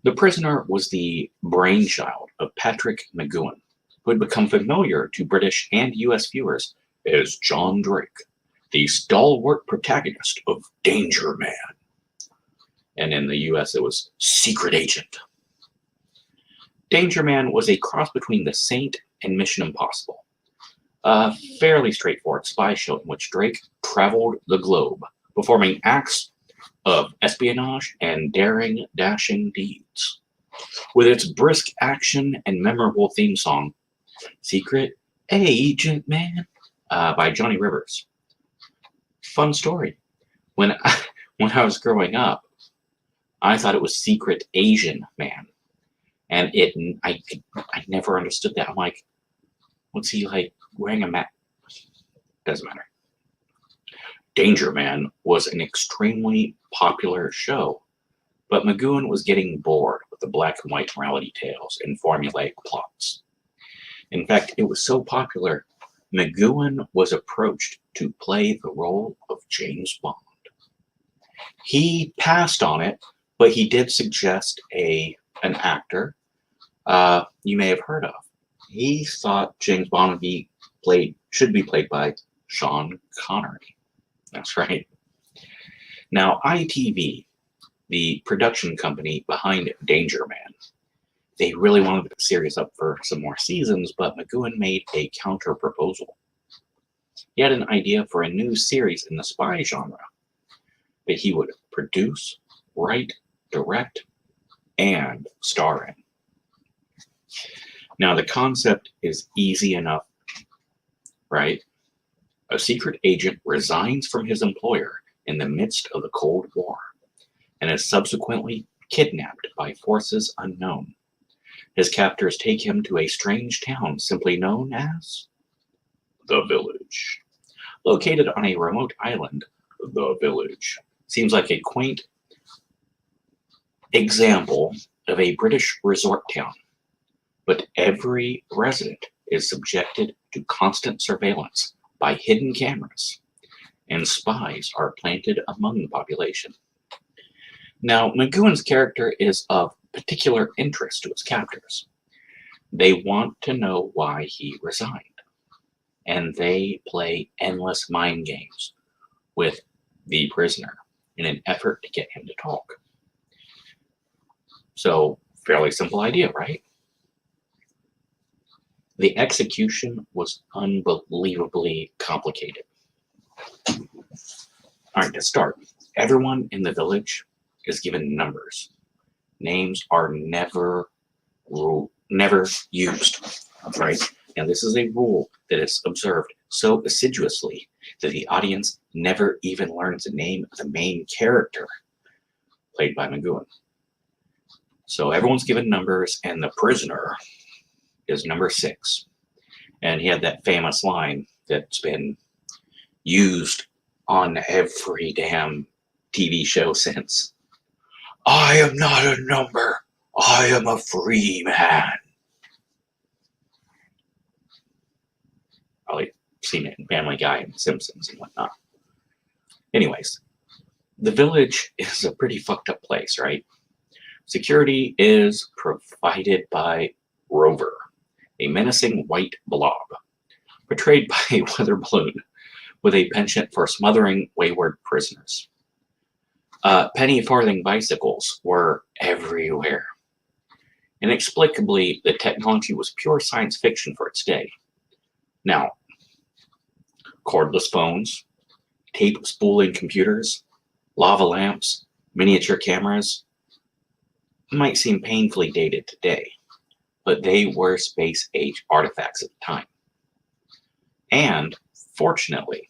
The Prisoner was the brainchild of Patrick McGowan, who had become familiar to British and US viewers as John Drake, the stalwart protagonist of Danger Man. And in the US it was Secret Agent. Danger Man was a cross between The Saint and Mission Impossible, a fairly straightforward spy show in which Drake traveled the globe, performing acts of espionage and daring, dashing deeds. With its brisk action and memorable theme song, Secret Agent Man, by Johnny Rivers. Fun story. When I was growing up, I thought it was Secret Asian Man. And I never understood that. I'm like, what's he like wearing a mask? Doesn't matter. Danger Man was an extremely popular show, but McGowan was getting bored with the black and white morality tales and formulaic plots. In fact, it was so popular McGowan was approached to play the role of James Bond. He passed on it, but he did suggest an actor you may have heard of. He thought James Bond should be played by Sean Connery. That's right. Now, ITV, the production company behind Danger Man, they really wanted the series up for some more seasons, but McGowan made a counter proposal. He had an idea for a new series in the spy genre that he would produce, write, direct, and star in. Now, the concept is easy enough, right? A secret agent resigns from his employer in the midst of the Cold War and is subsequently kidnapped by forces unknown. His captors take him to a strange town simply known as The Village. Located on a remote island, The Village seems like a quaint example of a British resort town, but every resident is subjected to constant surveillance by hidden cameras, and spies are planted among the population. Now, McGowan's character is of particular interest to his captors. They want to know why he resigned, and they play endless mind games with the prisoner in an effort to get him to talk. So, fairly simple idea, right? The execution was unbelievably complicated. All right, to start, everyone in the village is given numbers. Names are never used, right? And this is a rule that is observed so assiduously that the audience never even learns the name of the main character, played by McGowan. So everyone's given numbers, and the prisoner is number 6. And he had that famous line that's been used on every damn TV show since. I am not a number. I am a free man. Probably seen it in Family Guy and Simpsons and whatnot. Anyways, the village is a pretty fucked up place, right? Security is provided by Rover, a menacing white blob, portrayed by a weather balloon with a penchant for smothering wayward prisoners. Penny farthing bicycles were everywhere. Inexplicably, the technology was pure science fiction for its day. Now, cordless phones, tape spooling computers, lava lamps, miniature cameras might seem painfully dated today, but they were space-age artifacts at the time. And, fortunately,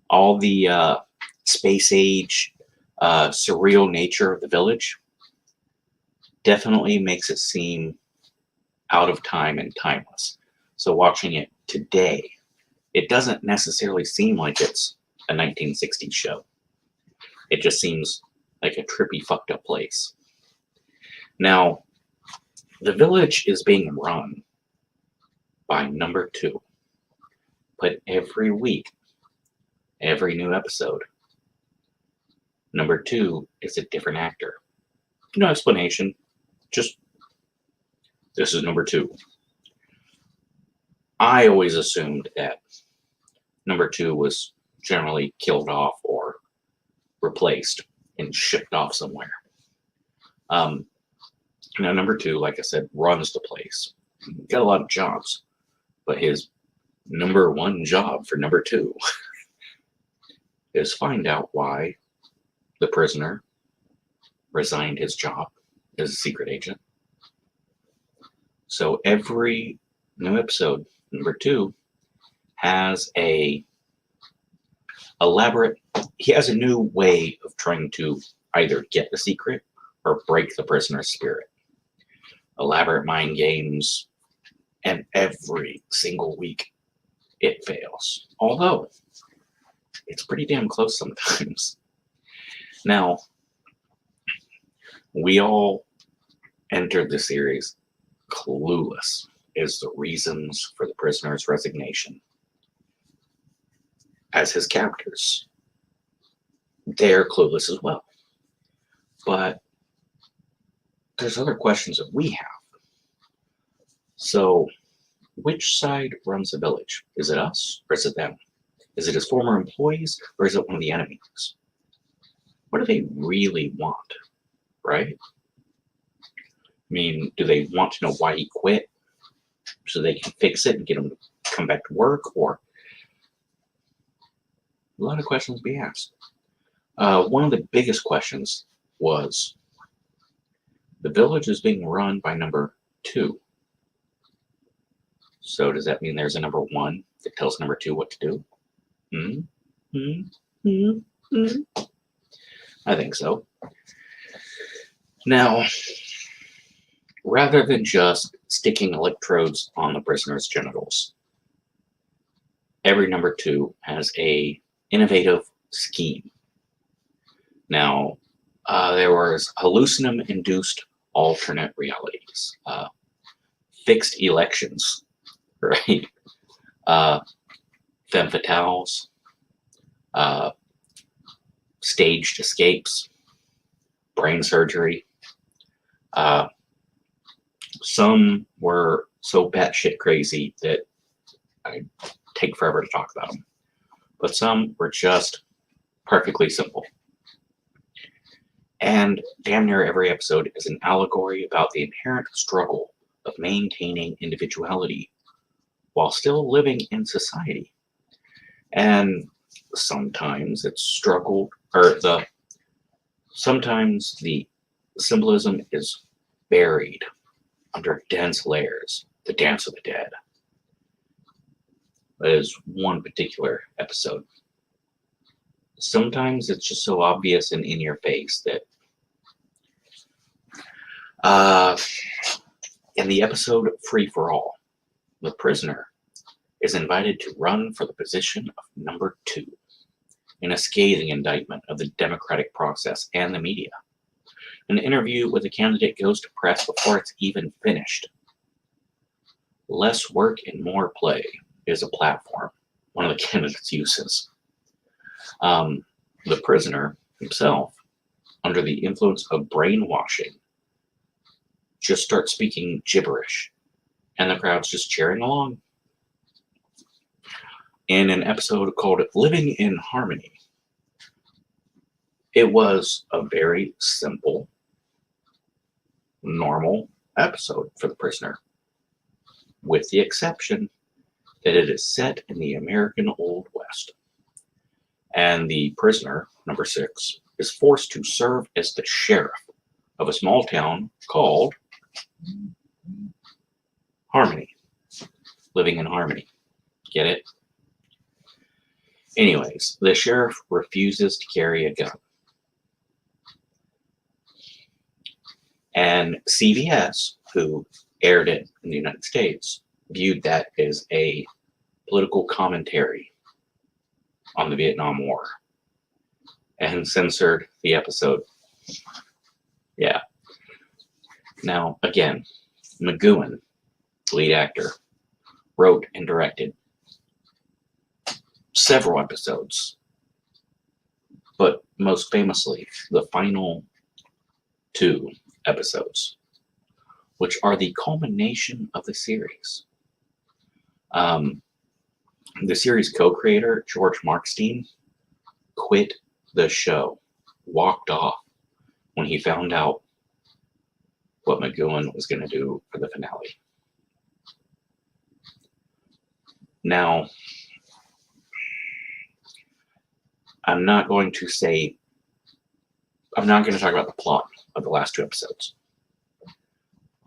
all the space-age surreal nature of the village definitely makes it seem out of time and timeless. So watching it today, it doesn't necessarily seem like it's a 1960s show. It just seems like a trippy, fucked up place. Now, the village is being run by number 2. But every week, every new episode, number 2 is a different actor. No explanation, just this is number 2. I always assumed that number 2 was generally killed off or replaced and shipped off somewhere. Now, number 2, like I said, runs the place. Got a lot of jobs, but his number 1 job for number 2 is find out why the prisoner resigned his job as a secret agent. So every new episode, number 2, has he has a new way of trying to either get the secret or break the prisoner's spirit. Elaborate mind games, and every single week it fails. Although, it's pretty damn close sometimes. Now, we all entered the series clueless as the reasons for the prisoner's resignation. as his captors. They're clueless as well. But there's other questions that we have. So, which side runs the village? Is it us or is it them? Is it his former employees or is it one of the enemies? What do they really want, right? I mean, do they want to know why he quit so they can fix it and get him to come back to work? Or a lot of questions to be asked. One of the biggest questions was, the village is being run by number 2. So does that mean there's a number 1 that tells number 2 what to do? I think so. Now, rather than just sticking electrodes on the prisoner's genitals, every number 2 has a innovative scheme. Now, there was hallucinum-induced alternate realities, fixed elections, right? Femme fatales, staged escapes, brain surgery. Some were so batshit crazy that I take forever to talk about them. But some were just perfectly simple. And damn near every episode is an allegory about the inherent struggle of maintaining individuality while still living in society. And sometimes it's struggled, or sometimes the symbolism is buried under dense layers. The Dance of the Dead. That is one particular episode. Sometimes it's just so obvious and in your face that in the episode Free for All, the prisoner is invited to run for the position of number 2 in a scathing indictment of the democratic process and the media. An interview with the candidate goes to press before it's even finished. Less work and more play is a platform one of the candidates uses. The prisoner himself, under the influence of brainwashing, just starts speaking gibberish, and the crowd's just cheering along. In an episode called Living in Harmony, it was a very simple, normal episode for the prisoner, with the exception that it is set in the American Old West. And the prisoner, number 6, is forced to serve as the sheriff of a small town called Harmony. Living in Harmony. Get it? Anyways, the sheriff refuses to carry a gun. And CBS, who aired it in the United States, viewed that as a political commentary on the Vietnam War and censored the episode. Yeah. Now, again, McGowan, lead actor, wrote and directed several episodes, but most famously, the final 2 episodes, which are the culmination of the series. The series co-creator, George Markstein, quit the show, walked off when he found out what McGowan was going to do for the finale. Now, I'm not going to talk about the plot of the last 2 episodes.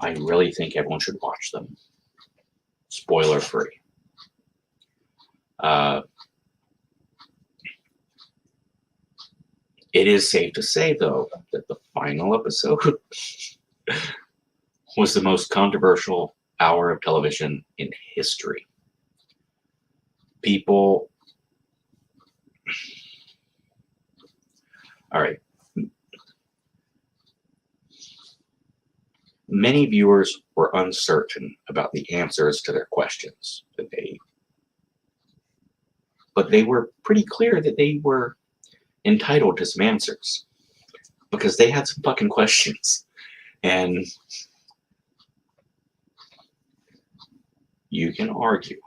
I really think everyone should watch them. Spoiler free. It is safe to say, though, that the final episode was the most controversial hour of television in history. People... All right. Many viewers were uncertain about the answers to their questions that they but they were pretty clear that they were entitled to some answers because they had some fucking questions. And you can argue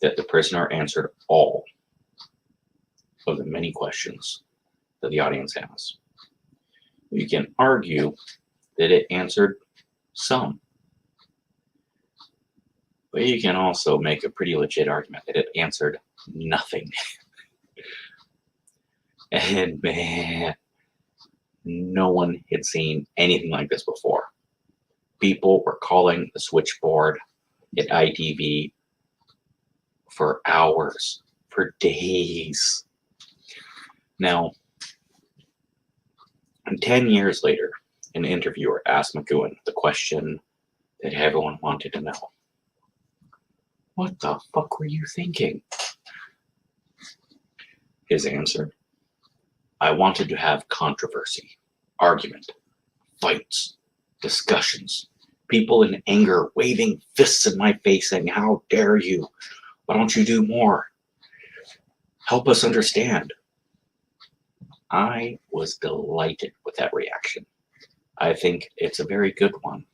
that the prisoner answered all of the many questions that the audience has. You can argue that it answered some. But you can also make a pretty legit argument that it answered nothing. And man, no one had seen anything like this before. People were calling the switchboard at ITV for hours, for days. Now, 10 years later, an interviewer asked McGowan the question that everyone wanted to know. What the fuck were you thinking? His answer, I wanted to have controversy, argument, fights, discussions, people in anger waving fists in my face saying, how dare you? Why don't you do more? Help us understand. I was delighted with that reaction. I think it's a very good one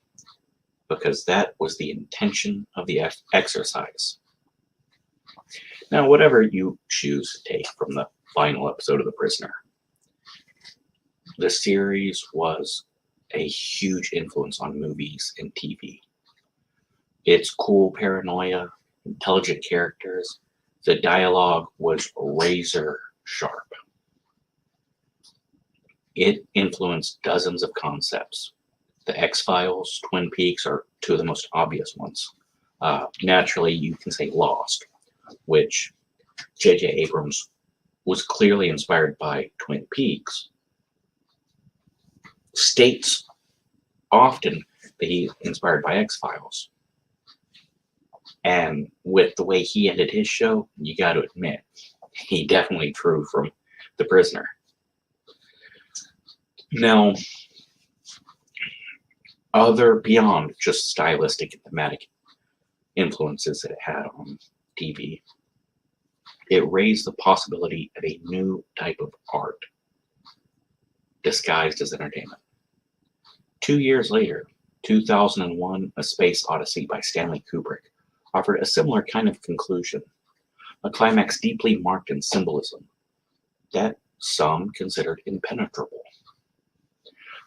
because that was the intention of the exercise. Now, whatever you choose to take from the final episode of The Prisoner, the series was a huge influence on movies and TV. Its cool paranoia, intelligent characters, the dialogue was razor sharp. It influenced dozens of concepts. The X-Files, Twin Peaks are two of the most obvious ones. Naturally, you can say Lost, which J.J. Abrams was clearly inspired by Twin Peaks. States often that he's inspired by X-Files. And with the way he ended his show, you got to admit, he definitely drew from The Prisoner. Now, other beyond just stylistic and thematic influences that it had on TV, it raised the possibility of a new type of art disguised as entertainment. 2 years later, 2001, A Space Odyssey by Stanley Kubrick offered a similar kind of conclusion, a climax deeply marked in symbolism that some considered impenetrable.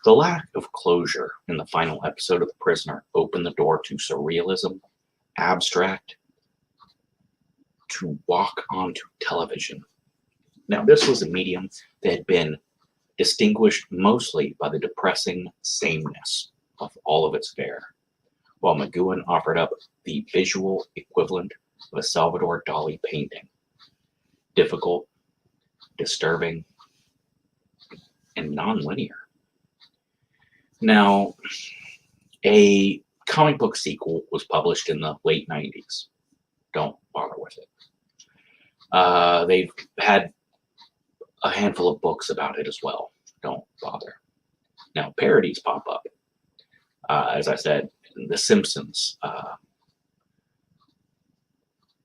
The lack of closure in the final episode of The Prisoner opened the door to surrealism, abstract, to walk onto television. Now, this was a medium that had been distinguished mostly by the depressing sameness of all of its fare, while McGowan offered up the visual equivalent of a Salvador Dali painting. Difficult, disturbing, and non-linear. Now, a comic book sequel was published in the late 90s. Don't bother with it. They've had a handful of books about it as well. Don't bother. Now, parodies pop up. As I said, The Simpsons,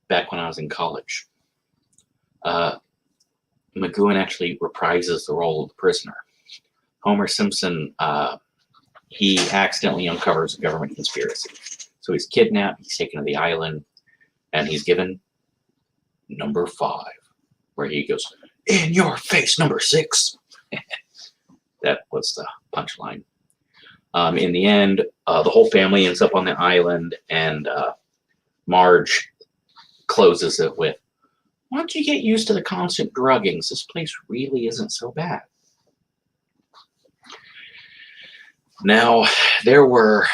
back when I was in college. McGowan actually reprises the role of the prisoner. Homer Simpson, he accidentally uncovers a government conspiracy. So he's kidnapped, he's taken to the island, and he's given number 5, where he goes, in your face, number 6. That was the punchline. In the end, the whole family ends up on the island, and Marge closes it with, why don't you get used to the constant druggings? This place really isn't so bad. Now, there were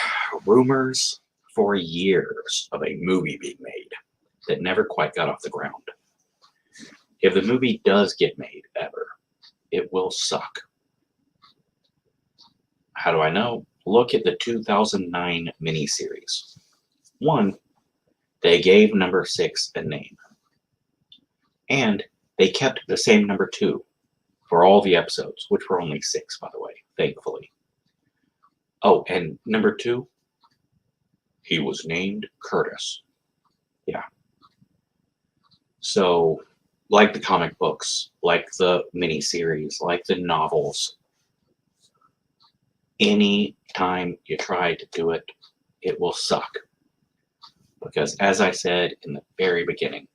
rumors for years of a movie being made that never quite got off the ground. If the movie does get made ever, it will suck. How do I know? Look at the 2009 miniseries. 1, they gave number 6 a name. And they kept the same number 2 for all the episodes, which were only 6, by the way, thankfully. Oh, and number 2, he was named Curtis. Yeah. So, like the comic books, like the miniseries, like the novels, any time you try to do it, it will suck. Because as I said in the very beginning,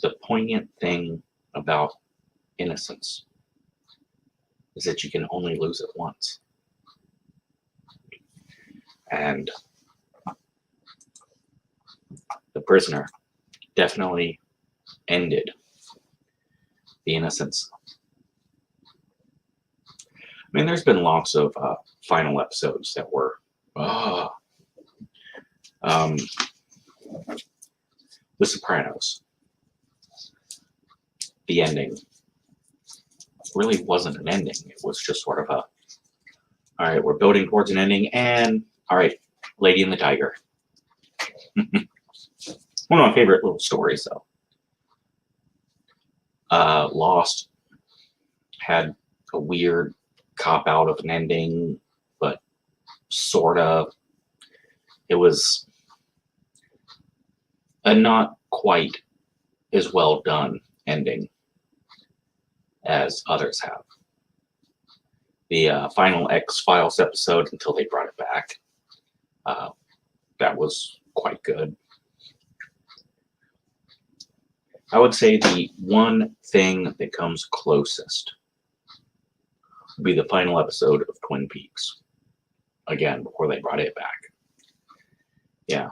the poignant thing about innocence is that you can only lose it once. And The Prisoner definitely ended the innocence. I mean, there's been lots of final episodes that were, The Sopranos. The ending really wasn't an ending. It was just sort of a, all right, we're building towards an ending, and all right, Lady and the Tiger. One of my favorite little stories, though. Lost had a weird cop-out of an ending, but sort of. It was a not quite as well done ending as others have. The final X-Files episode, until they brought it back, that was quite good. I would say the one thing that comes closest would be the final episode of Twin Peaks. Again, before they brought it back. Yeah.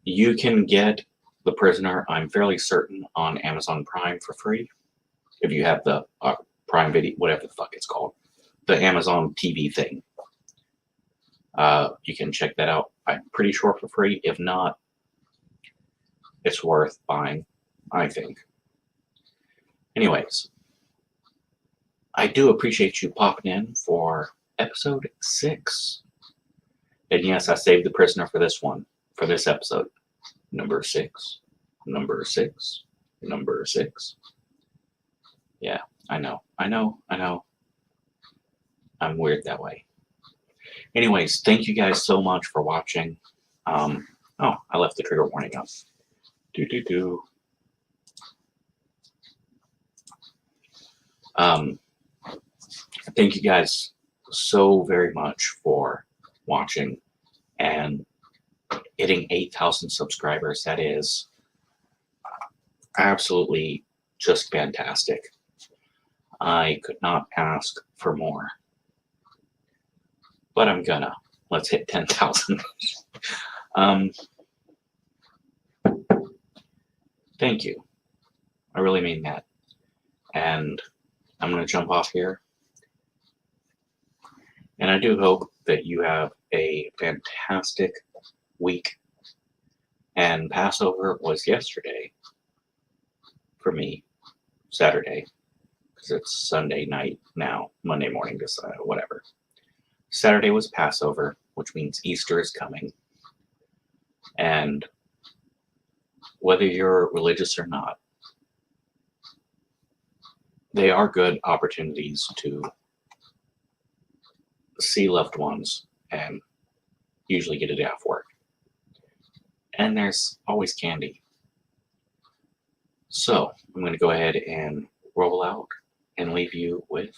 You can get The Prisoner, I'm fairly certain, on Amazon Prime for free. If you have the Prime Video, whatever the fuck it's called. The Amazon TV thing. You can check that out, I'm pretty sure, for free. If not, it's worth buying, I think. Anyways, I do appreciate you popping in for episode 6. And yes, I saved The Prisoner for this one, for this episode. Number 6. Number 6. Number 6. Yeah, I know. I'm weird that way. Anyways, thank you guys so much for watching. Oh, I left the trigger warning up. Thank you guys so very much for watching and hitting 8,000 subscribers. That is absolutely just fantastic. I could not ask for more. But I'm gonna. Let's hit 10,000. Thank you. I really mean that. And I'm going to jump off here. And I do hope that you have a fantastic week. And Passover was yesterday for me, Saturday, because it's Sunday night now, Monday morning, whatever. Saturday was Passover, which means Easter is coming. And whether you're religious or not, they are good opportunities to see loved ones and usually get a day off work. And there's always candy. So I'm going to go ahead and roll out and leave you with